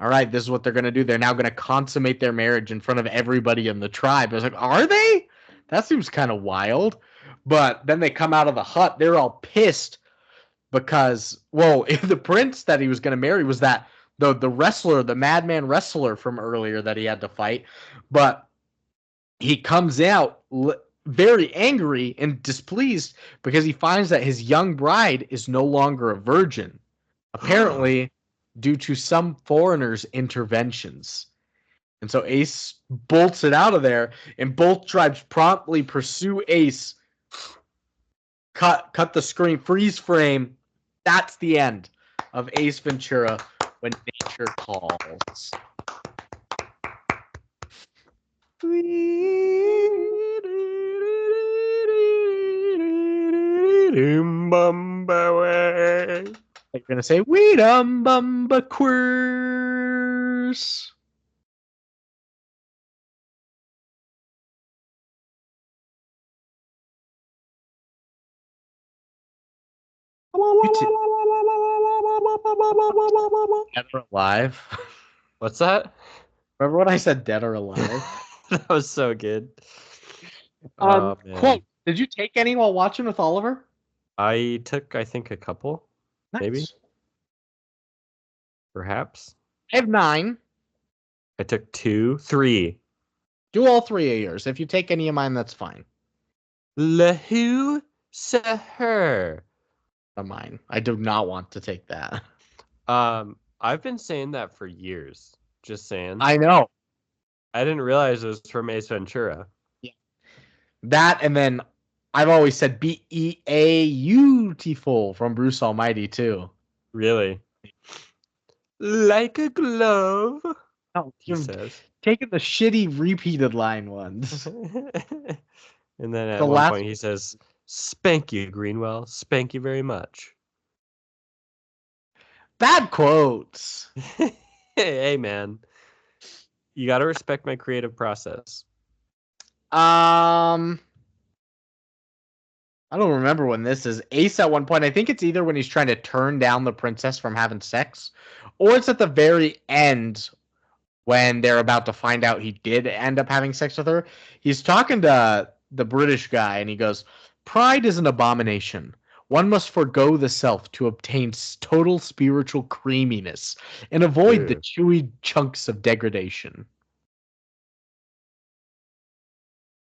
all right, this is what they're going to do. They're now going to consummate their marriage in front of everybody in the tribe. I was like, are they? That seems kind of wild. But then they come out of the hut. They're all pissed because, whoa, the prince that he was going to marry was that the wrestler, the madman wrestler from earlier that he had to fight. But he comes out very angry and displeased because he finds that his young bride is no longer a virgin, apparently due to some foreigners' interventions. And so Ace bolts it out of there, and both tribes promptly pursue Ace. Cut the screen, freeze frame. That's the end of Ace Ventura: When Nature Calls. You're gonna say "We bumba queers." Dead or alive? What's that? Remember when I said dead or alive? That was so good. Quote, did you take any while watching with Oliver? I took, I think, a couple. Nice. Maybe. Perhaps. I have 9. I took 2, 3. Do all 3 of yours. If you take any of mine, that's fine. Lahu Seher. Of mine. I do not want to take that. I've been saying that for years. Just saying. I know. I didn't realize it was from Ace Ventura. Yeah. That, and then I've always said beautiful from Bruce Almighty too. Really? Like a glove. Oh, he says. Taking the shitty repeated line ones. And then at one point he says, "Spank you, Greenwell. Spank you very much." Bad quotes. Hey, man. You got to respect my creative process. I don't remember when this is. Ace at one point, I think it's either when he's trying to turn down the princess from having sex, or it's at the very end when they're about to find out he did end up having sex with her. He's talking to the British guy, and he goes, "Pride is an abomination. One must forego the self to obtain total spiritual creaminess and avoid the chewy chunks of degradation."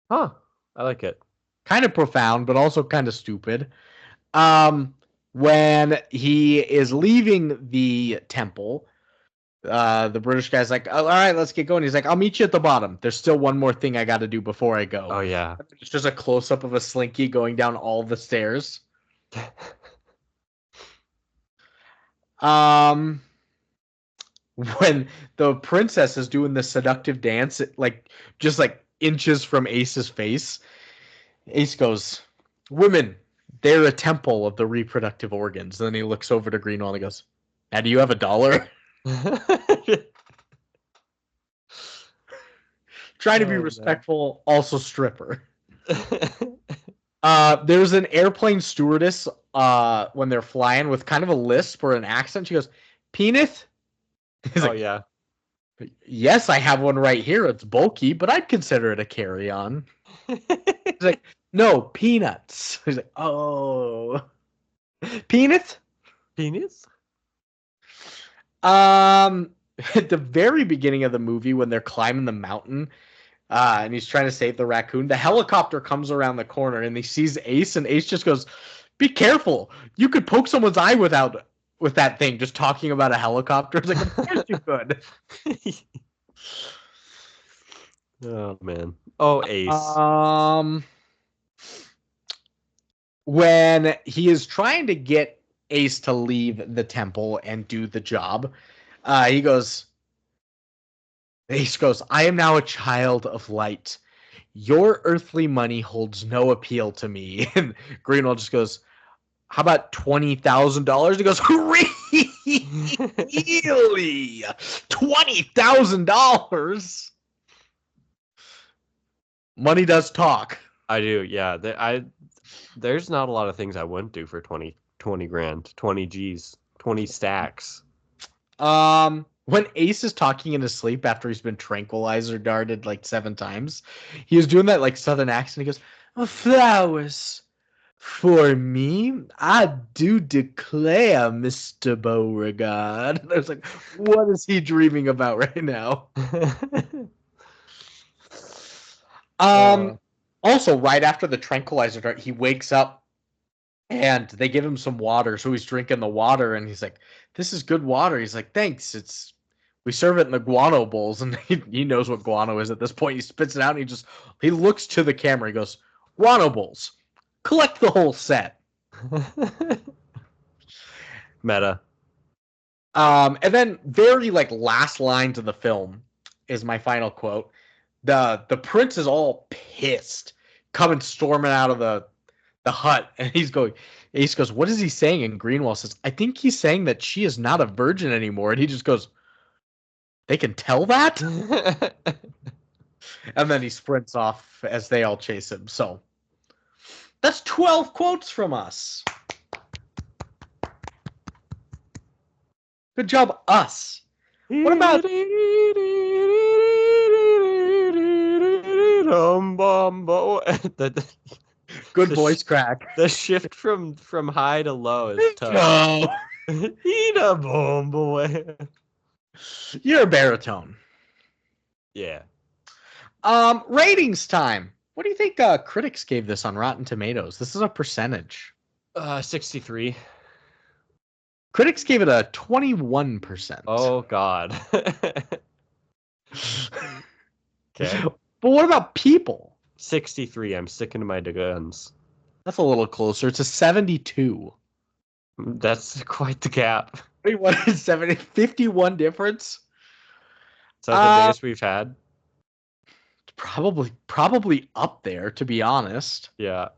Huh. I like it. Kind of profound, but also kind of stupid. When he is leaving the temple, the British guy's like, "All right, let's get going." He's like, "I'll meet you at the bottom. There's still one more thing I got to do before I go." Oh, yeah. It's just a close up of a Slinky going down all the stairs. When the princess is doing the seductive dance, just inches from Ace's face, Ace goes, "Women, they're a temple of the reproductive organs." And then he looks over to Greenwald and he goes, "Now, do you have $1?" Trying to be respectful, man. Also stripper. There's an airplane stewardess when they're flying with kind of a lisp or an accent. She goes, "Penis?" He's like, yeah. "Yes, I have one right here. It's bulky, but I'd consider it a carry-on." He's like, "No, peanuts." He's like, "Oh, penis?" Penis? At the very beginning of the movie, when they're climbing the mountain, and he's trying to save the raccoon, the helicopter comes around the corner, and he sees Ace, and Ace just goes, "Be careful! You could poke someone's eye with that thing." Just talking about a helicopter. It's like, of course you could. Oh man. Oh, Ace. When he is trying to get Ace to leave the temple and do the job, Ace goes, "I am now a child of light. Your earthly money holds no appeal to me." And Greenwald just goes, "How about $20,000? He goes, "Really? $20,000? Money does talk." I do, yeah. There's not a lot of things I wouldn't do for 20 grand, 20 G's, 20 stacks. When Ace is talking in his sleep after he's been tranquilizer darted 7 times, he was doing that southern accent. He goes, "Flowers for me, I do declare, Mr. Beauregard." And I was like, what is he dreaming about right now? Also, right after the tranquilizer dart, he wakes up and they give him some water. So he's drinking the water and he's like, "This is good water." He's like, "Thanks. We serve it in the guano bowls." And he knows what guano is at this point. He spits it out and he looks to the camera. He goes, "Guano bowls. Collect the whole set." Meta. And then very last lines of the film is my final quote. The prince is all pissed, coming storming out of the hut, and Ace goes, "What is he saying?" And Greenwald says, "I think he's saying that she is not a virgin anymore." And he just goes, "They can tell that?" And then he sprints off as they all chase him. So that's 12 quotes from us. Good job, us. What about good voice crack? The shift from high to low is tough. You're a baritone. Yeah. Ratings time. What do you think critics gave this on Rotten Tomatoes? This is a percentage. 63. Critics gave it a 21%. Oh, God. Okay. But what about people? 63. I'm sticking to my guns. That's a little closer. It's a 72. That's quite the gap. Wait, what is 70? 51 difference? Is that the biggest we've had? Probably up there, to be honest. Yeah.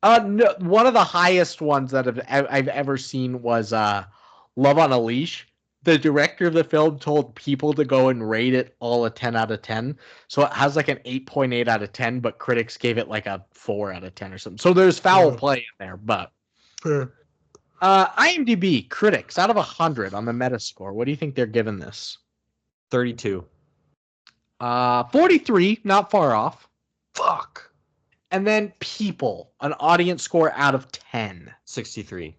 No, one of the highest ones that I've ever seen was Love on a Leash. The director of the film told people to go and rate it all a 10 out of 10. So it has an 8.8 out of 10, but critics gave it a 4 out of 10 or something. So there's foul play in there, but IMDb critics out of 100 on the Metascore. What do you think they're giving this? 32. 43, not far off. Fuck. And then People, an audience score out of 10. 63.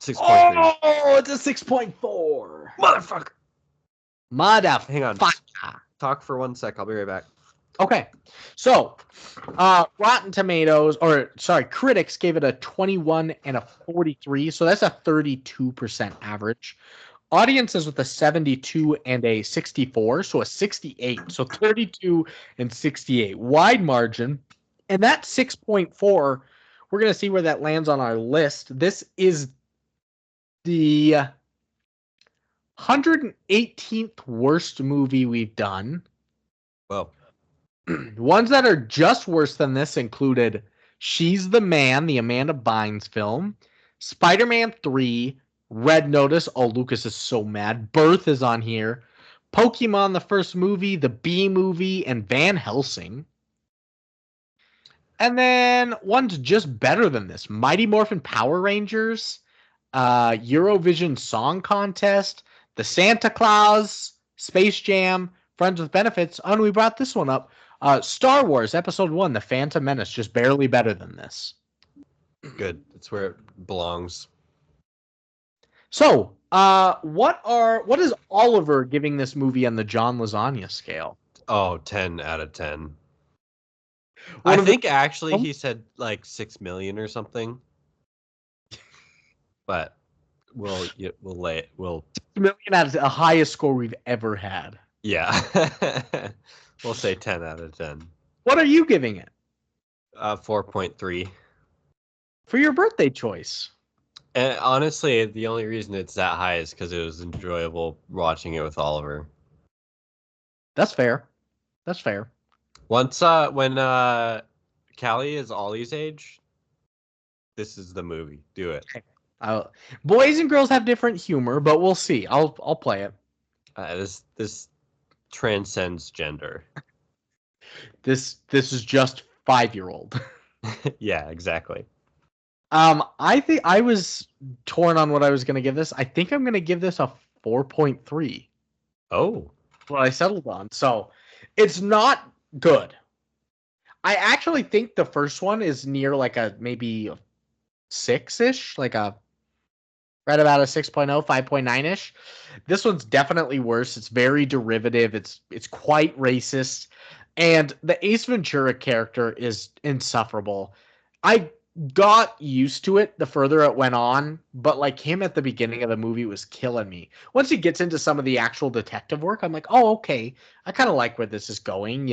6.3. Oh, it's a 6.4. Motherfucker. Hang on. Fuck. Talk for 1 sec. I'll be right back. Okay. So, Rotten Tomatoes, critics gave it a 21 and a 43. So that's a 32% average. Audiences with a 72 and a 64. So a 68. So 32 and 68. Wide margin. And that 6.4, we're going to see where that lands on our list. This is the 118th worst movie we've done. Well, ones that are just worse than this included She's the Man, the Amanda Bynes film, Spider-Man 3, Red Notice. Oh, Lukas is so mad. Birth is on here. Pokemon, the first movie, the Bee Movie, and Van Helsing. And then one's just better than this. Mighty Morphin Power Rangers, Eurovision Song Contest, The Santa Claus, Space Jam, Friends with Benefits. Oh, and we brought this one up. Star Wars Episode 1, The Phantom Menace, just barely better than this. Good. That's where it belongs. So, what is Oliver giving this movie on the John Lasagna scale? Oh, 10 out of 10. I think actually he said like 6 million or something. But we'll 6 million out of the highest score we've ever had. Yeah. We'll say 10 out of 10. What are you giving it? 4.3. For your birthday choice. And honestly, the only reason it's that high is because it was enjoyable watching it with Oliver. That's fair. That's fair. Once when Callie is Ollie's age, this is the movie. Do it. Boys and girls have different humor, but we'll see. I'll play it. This transcends gender. This is just 5-year-old. Yeah, exactly. I think I was torn on what I was going to give this. I think I'm going to give this a 4.3. Oh. What I settled on. So it's not good. I actually think the first one is near like a maybe 6-ish, like a right about a 6.0, 5.9-ish. This one's definitely worse. It's very derivative. It's quite racist. And the Ace Ventura character is insufferable. I got used to it the further it went on, but like him at the beginning of the movie was killing me. Once he gets into some of the actual detective work, I'm like, oh, okay. I kind of like where this is going,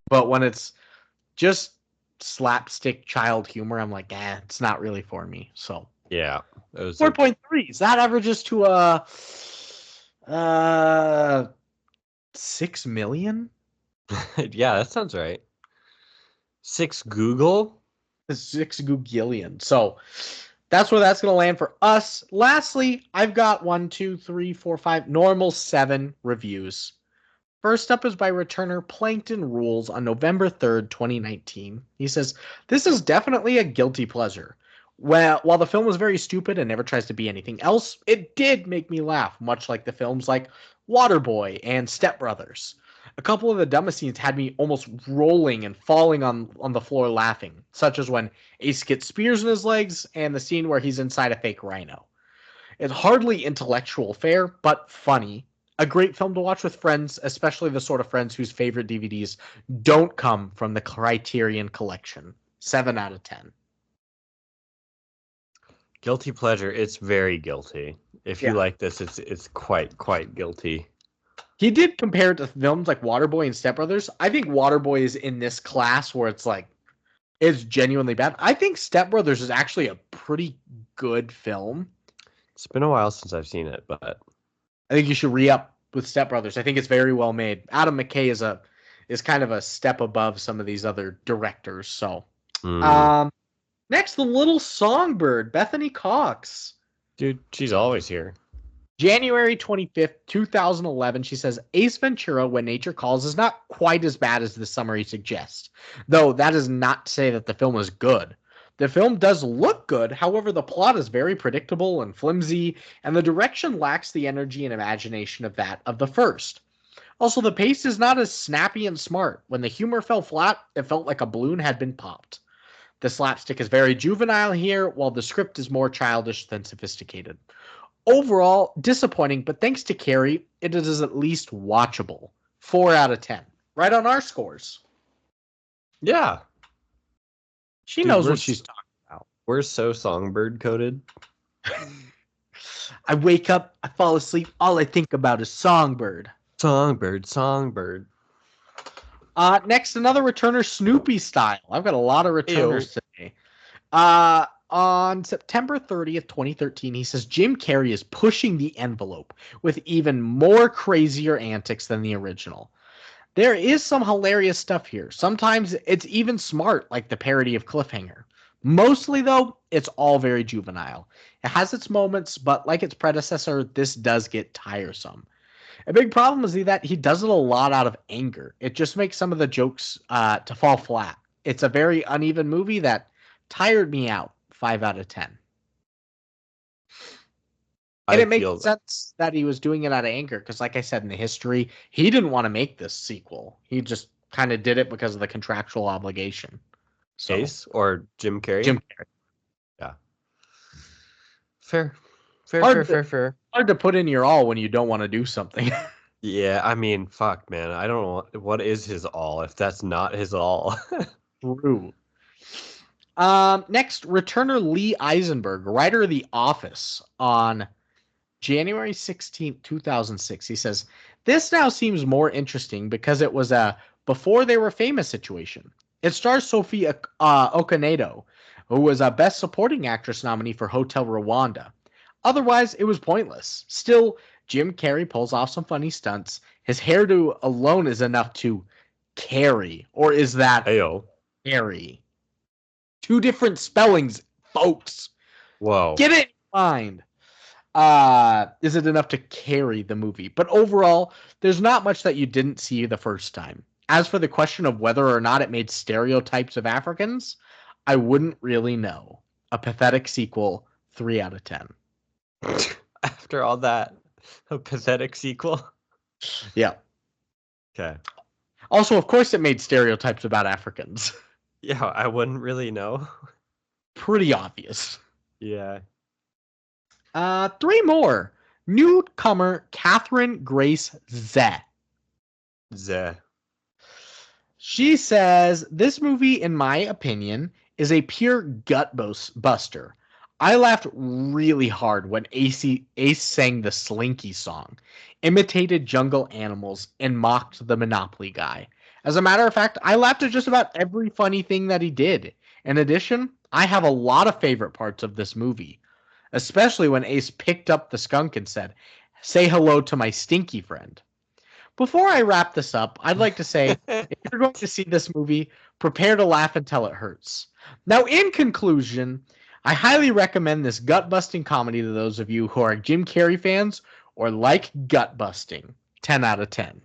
but when it's just slapstick child humor, I'm like, it's not really for me. So yeah, it was 4.3. That averages to a 6 million. Yeah, that sounds right. 6 Google. 6 Googillion. So that's where that's going to land for us. Lastly, I've got 1, 2, 3, 4, 5, normal 7 reviews. First up is by returner Plankton Rules on November 3rd, 2019. He says, this is definitely a guilty pleasure. Well, while the film was very stupid and never tries to be anything else, it did make me laugh, much like the films like Waterboy and Step Brothers. A couple of the dumbest scenes had me almost rolling and falling on the floor laughing, such as when Ace gets spears in his legs and the scene where he's inside a fake rhino. It's hardly intellectual fare, but funny. A great film to watch with friends, especially the sort of friends whose favorite DVDs don't come from the Criterion Collection. 7 out of 10. Guilty pleasure. It's very guilty. If you like this, it's quite guilty. He did compare it to films like Waterboy and Step Brothers. I think Waterboy is in this class where it's like, it's genuinely bad. I think Step Brothers is actually a pretty good film. It's been a while since I've seen it, but I think you should re-up with Step Brothers. I think it's very well made. Adam McKay is kind of a step above some of these other directors. So, next, The Little Songbird, Bethany Cox. Dude, she's always here. January 25th, 2011, she says, Ace Ventura, When Nature Calls, is not quite as bad as the summary suggests. Though that is not to say that the film is good. The film does look good, however, the plot is very predictable and flimsy, and the direction lacks the energy and imagination of that of the first. Also, the pace is not as snappy and smart. When the humor fell flat, it felt like a balloon had been popped. The slapstick is very juvenile here, while the script is more childish than sophisticated. Overall, disappointing, but thanks to Carrey, it is at least watchable. 4 out of 10. Right on our scores. Yeah. She knows what she's talking about. We're so songbird coded. I wake up, I fall asleep, all I think about is Songbird. Songbird. Next, another returner, Snoopy style. I've got a lot of returners today. On September 30th, 2013, he says Jim Carrey is pushing the envelope with even more crazier antics than the original. There is some hilarious stuff here. Sometimes it's even smart, like the parody of Cliffhanger. Mostly, though, it's all very juvenile. It has its moments, but like its predecessor, this does get tiresome. A big problem is that he does it a lot out of anger. It just makes some of the jokes to fall flat. It's a very uneven movie that tired me out. 5 out of 10. And it makes sense that he was doing it out of anger because, like I said in the history, he didn't want to make this sequel. He just kind of did it because of the contractual obligation. So, Ace or Jim Carrey? Jim Carrey. Yeah. Fair. Hard to put in your all when you don't want to do something. Yeah, I mean, fuck, man. I don't know what is his all if that's not his all. True. Next, returner Lee Eisenberg, writer of The Office, on January 16th, 2006. He says, this now seems more interesting because it was a before they were famous situation. It stars Sophie Okonedo, who was a Best Supporting Actress nominee for Hotel Rwanda. Otherwise, it was pointless. Still, Jim Carrey pulls off some funny stunts. His hairdo alone is enough to carry. Or is that carry? Two different spellings, folks. Whoa. Get it in mind. Is it enough to carry the movie? But overall, there's not much that you didn't see the first time. As for the question of whether or not it made stereotypes of Africans, I wouldn't really know. A pathetic sequel, 3 out of 10. After all that, a pathetic sequel? Yeah. Okay. Also, of course, it made stereotypes about Africans. Yeah, I wouldn't really know. Pretty obvious. Yeah. 3 more. Newcomer Catherine Grace Zeh. She says, this movie, in my opinion, is a pure gut buster. I laughed really hard when Ace sang the Slinky song, imitated jungle animals, and mocked the Monopoly guy. As a matter of fact, I laughed at just about every funny thing that he did. In addition, I have a lot of favorite parts of this movie, especially when Ace picked up the skunk and said, say hello to my stinky friend. Before I wrap this up, I'd like to say, if you're going to see this movie, prepare to laugh until it hurts. Now, in conclusion, I highly recommend this gut-busting comedy to those of you who are Jim Carrey fans or like gut-busting. 10 out of 10.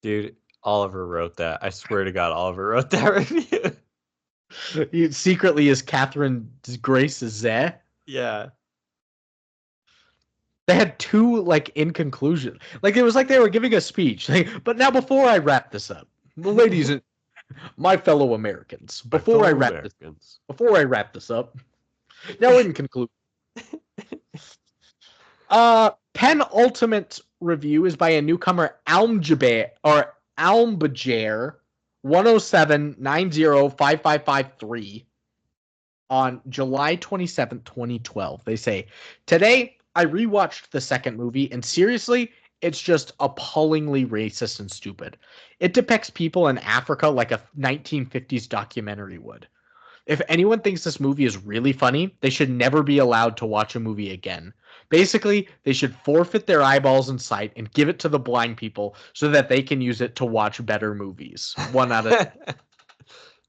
Dude, Oliver wrote that. I swear to God, Oliver wrote that review. He secretly is Catherine Grace Zeh. Yeah. They had 2, in conclusion. It was like they were giving a speech. But now, before I wrap this up, the ladies and my fellow Americans, before I wrap this up, now in conclusion, penultimate review is by a newcomer, Almbajer 107905553 on July 27th, 2012. They say, today I rewatched the second movie, and seriously, it's just appallingly racist and stupid. It depicts people in Africa like a 1950s documentary would. If anyone thinks this movie is really funny, they should never be allowed to watch a movie again. Basically, they should forfeit their eyeballs and sight and give it to the blind people so that they can use it to watch better movies. 1 out of 10.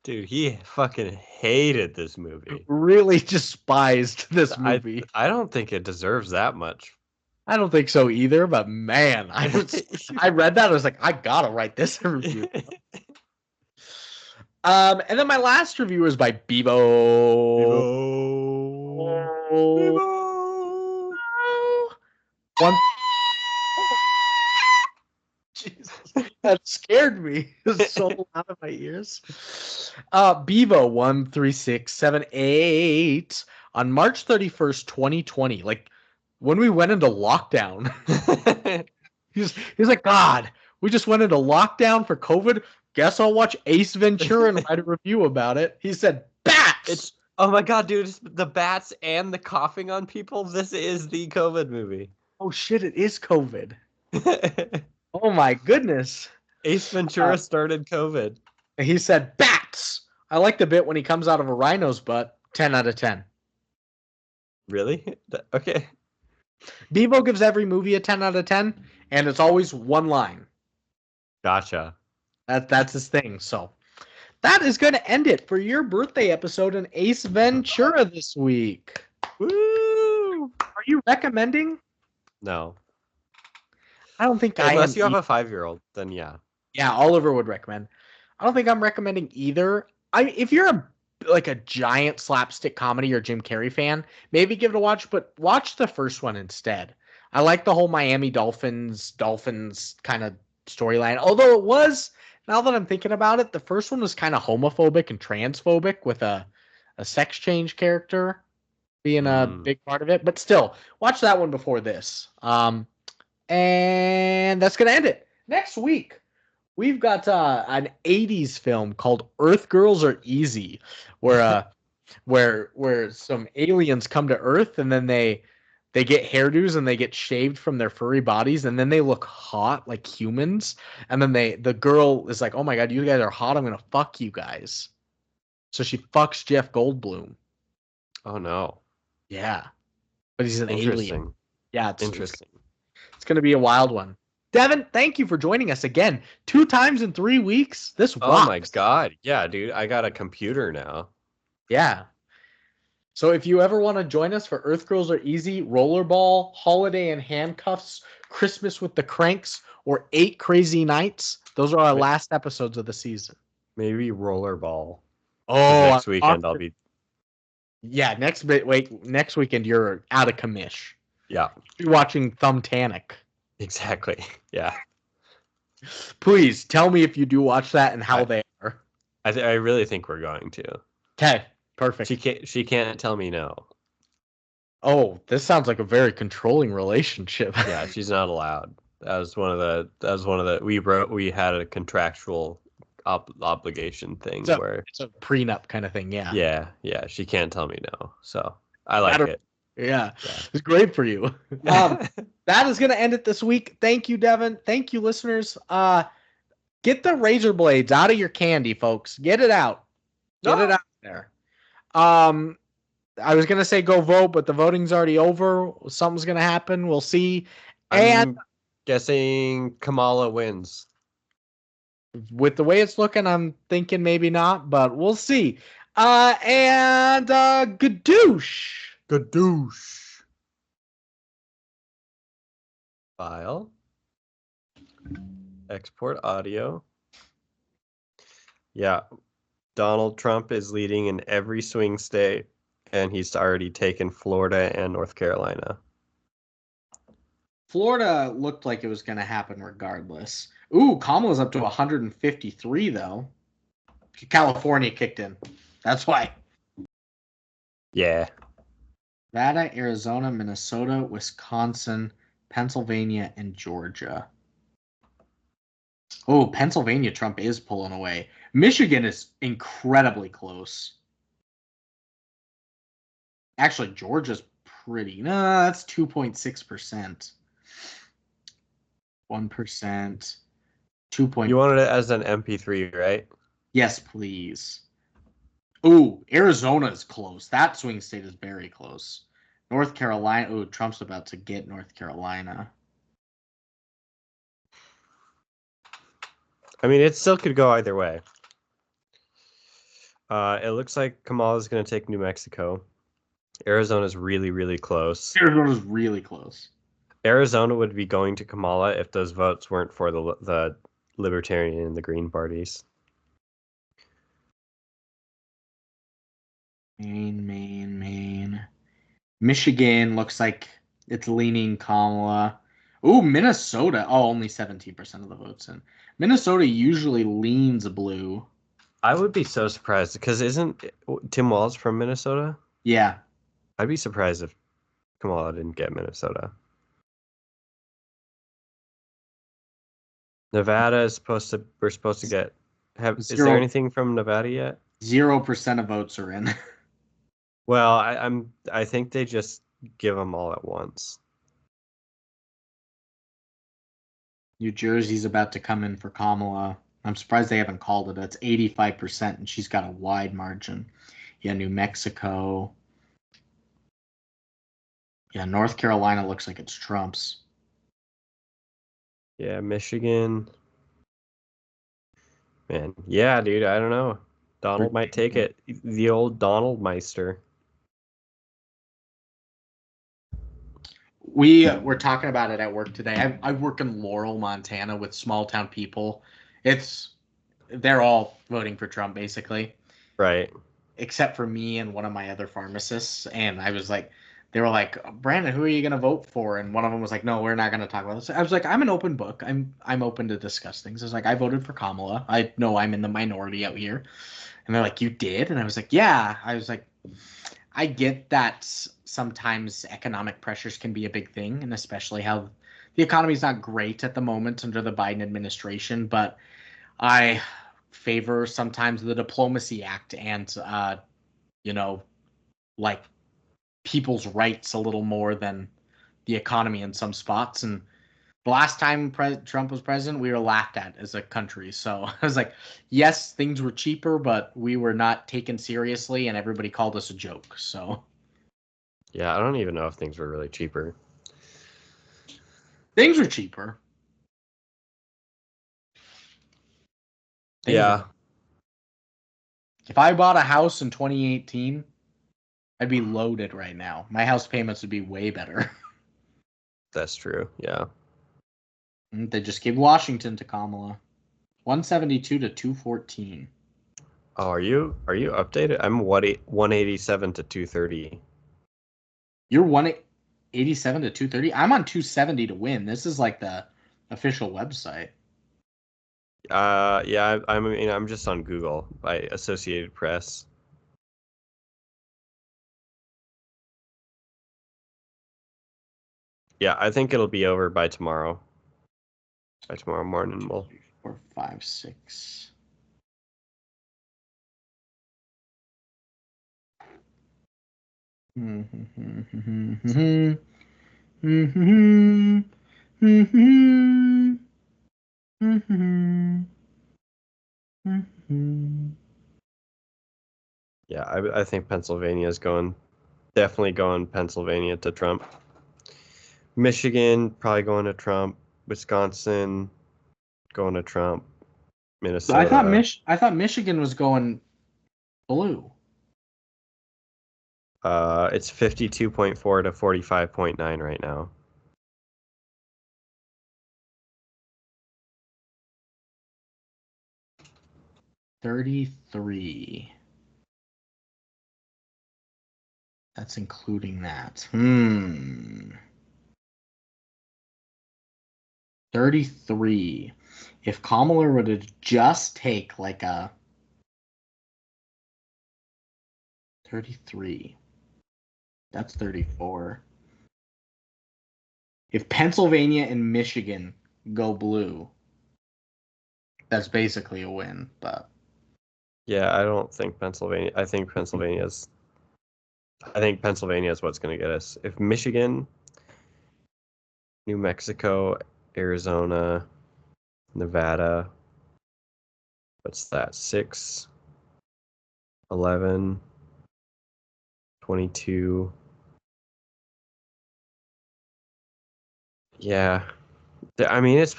Dude, he fucking hated this movie. Really despised this movie. I don't think it deserves that much. I don't think so either, but man, I read that, I was like, I gotta write this review. And then my last review is by Bevo. One. Jesus, that scared me. It was so loud in my ears. Bevo 13678 on March 31st, 2020. Like when we went into lockdown. He's like, God, we just went into lockdown for COVID. Guess I'll watch Ace Ventura and write a review about it. He said, bats! Oh my God, dude, it's the bats and the coughing on people. This is the COVID movie. Oh shit, it is COVID. Oh my goodness. Ace Ventura started COVID. He said, bats! I like the bit when he comes out of a rhino's butt. 10 out of 10. Really? Okay. Bevo gives every movie a 10 out of 10, and it's always one line. Gotcha. That's his thing. So that is going to end it for your birthday episode in Ace Ventura this week. Woo! Are you recommending? No. I don't think I am. Unless you have a 5-year-old, then yeah. Yeah, Oliver would recommend. I don't think I'm recommending either. If you're a giant slapstick comedy or Jim Carrey fan, maybe give it a watch, but watch the first one instead. I like the whole Miami Dolphins kind of storyline. Although it was, now that I'm thinking about it, the first one was kind of homophobic and transphobic with a sex change character being a big part of it. But still, watch that one before this. And that's going to end it. Next week, we've got an 80s film called Earth Girls Are Easy, where some aliens come to Earth and then they get hairdos and they get shaved from their furry bodies and then they look hot like humans. And then the girl is like, oh my God, you guys are hot. I'm going to fuck you guys. So she fucks Jeff Goldblum. Oh no. Yeah. But he's an alien. Yeah, it's interesting. It's going to be a wild one. Devon, thank you for joining us again. 2 times in 3 weeks. This rocks. Oh my God. Yeah, dude. I got a computer now. Yeah. So if you ever want to join us for Earth Girls Are Easy, Rollerball, Holiday in Handcuffs, Christmas with the Cranks, or 8 Crazy Nights, those are our last episodes of the season. Maybe Rollerball. Oh, next weekend I'll be. Yeah, next weekend you're out of commish. Yeah. You're watching Thumbtanic. Exactly. Yeah. Please tell me if you do watch that and how they are. I really think we're going to. Okay, perfect. She can't tell me no. Oh, this sounds like a very controlling relationship. Yeah, she's not allowed. That was one of the we had a contractual obligation thing where it's a prenup kind of thing. Yeah. She can't tell me no. So I like it. Yeah, it's great for you. That is going to end it this week. Thank you, Devon. Thank you, listeners. Get the razor blades out of your candy, folks. Get it out. Get it out there. I was going to say go vote, but the voting's already over. Something's going to happen. We'll see. I'm guessing Kamala wins. With the way it's looking, I'm thinking maybe not, but we'll see. And gadoosh. Gadoosh. File. Export audio. Yeah. Donald Trump is leading in every swing state, and he's already taken Florida and North Carolina. Florida looked like it was going to happen regardless. Ooh, Kamala's up to 153, though. California kicked in. That's why. Yeah. Nevada, Arizona, Minnesota, Wisconsin, Pennsylvania, and Georgia. Oh, Pennsylvania, Trump is pulling away. Michigan is incredibly close. Actually, Georgia's pretty. No, that's 2.6%. 1%. 2. You wanted it as an MP3, right? Yes, please. Ooh, Arizona is close. That swing state is very close. North Carolina. Ooh, Trump's about to get North Carolina. I mean, it still could go either way. It looks like Kamala's going to take New Mexico. Arizona's really, really close. Arizona's really close. Arizona would be going to Kamala if those votes weren't for the Libertarian and the Green parties. Maine. Michigan looks like it's leaning Kamala. Ooh, Minnesota. Oh, only 17% of the votes in. Minnesota usually leans blue. I would be so surprised because isn't Tim Walz from Minnesota? Yeah. I'd be surprised if Kamala didn't get Minnesota. Nevada is we're supposed to get is there anything from Nevada yet? 0% of votes are in. Well, I think they just give them all at once. New Jersey's about to come in for Kamala. I'm surprised they haven't called it. That's 85%, and she's got a wide margin. Yeah, New Mexico. Yeah, North Carolina looks like it's Trump's. Yeah, Michigan. Man, yeah, dude, I don't know. Donald might take it. The old Donald Meister. We were talking about it at work today. I work in Laurel, Montana, with small town people. They're all voting for Trump basically, Right. except for me and one of my other pharmacists. And I was like, they were like, Brandon, who are you gonna vote for? And one of them was like, no, we're not gonna talk about this. I was like, I'm an open book. I'm open to discuss things. I was like, I voted for Kamala. I know I'm in the minority out here. And they're like, you did? And I was like, yeah. I was like, I get that sometimes economic pressures can be a big thing, and especially how the economy is not great at the moment under the Biden administration. But I favor sometimes the Diplomacy Act and, like people's rights a little more than the economy in some spots. And the last time Trump was president, we were laughed at as a country. So I was like, yes, things were cheaper, but we were not taken seriously, and everybody called us a joke. So yeah, I don't even know if things were really cheaper. Things were cheaper. Yeah. If I bought a house in 2018, I'd be loaded right now. My house payments would be way better. That's true. Yeah. They just gave Washington to Kamala. 172 to 214. Oh, are you updated? I'm 187 to 230. You're 187 to 230? I'm on 270 to win. This is like the official website. Yeah, I'm just on Google by Associated Press. Yeah, I think it'll be over by tomorrow. By tomorrow morning, we'll 4, 5, 6. Yeah, I think Pennsylvania is definitely going Pennsylvania to Trump. Michigan probably going to Trump. Wisconsin going to Trump. Minnesota. I thought Michigan was going blue. It's 52.4 to 45.9 right now. $33. That's including that. 33. If Kamala were to just take like a 33, that's 34. If Pennsylvania and Michigan go blue, that's basically a win. But yeah, I don't think Pennsylvania. I think Pennsylvania is what's going to get us. If Michigan, New Mexico, Arizona, Nevada, what's that? 6, 11, 22. Yeah. I mean, it's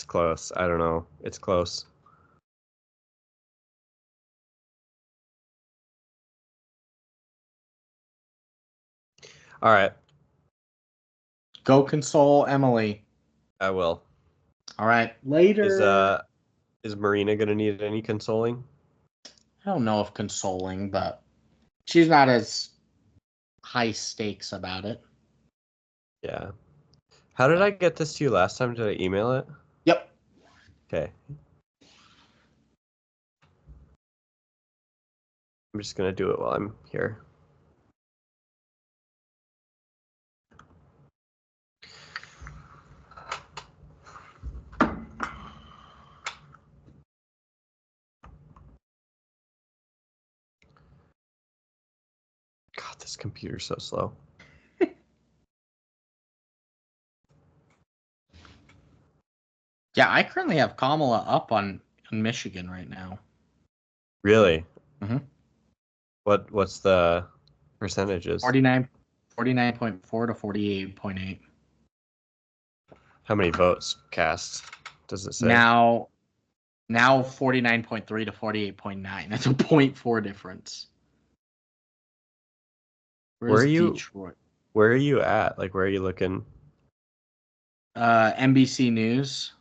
close. I don't know. It's close. All right. go console Emily. I will. All right. Later. Is Marina gonna need any consoling? I don't know if consoling, but she's not as high stakes about it. Yeah. How did I get this to you last time? Did I email it? Yep. Okay. I'm just gonna do it while I'm here. God, this computer's so slow. Yeah, I currently have Kamala up on Michigan right now. Really? Mm-hmm. What's the percentages? 49.4 to 48.8. How many votes cast? Does it say? Now 49.3 to 48.9. That's a 0.4 difference. Where are you? Detroit? Where are you at? Like, where are you looking? NBC News.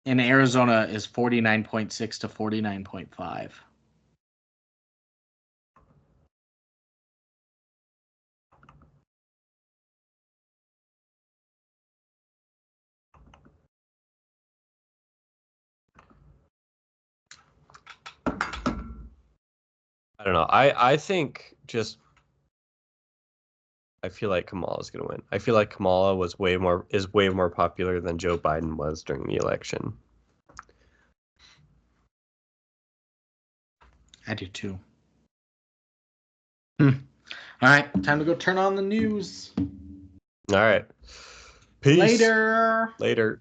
In Arizona is 49.6 to 49.5. I don't know. I think just I feel like Kamala's gonna win. I feel like Kamala is way more popular than Joe Biden was during the election. I do too. All right, time to go turn on the news. All right. Peace. Later. Later.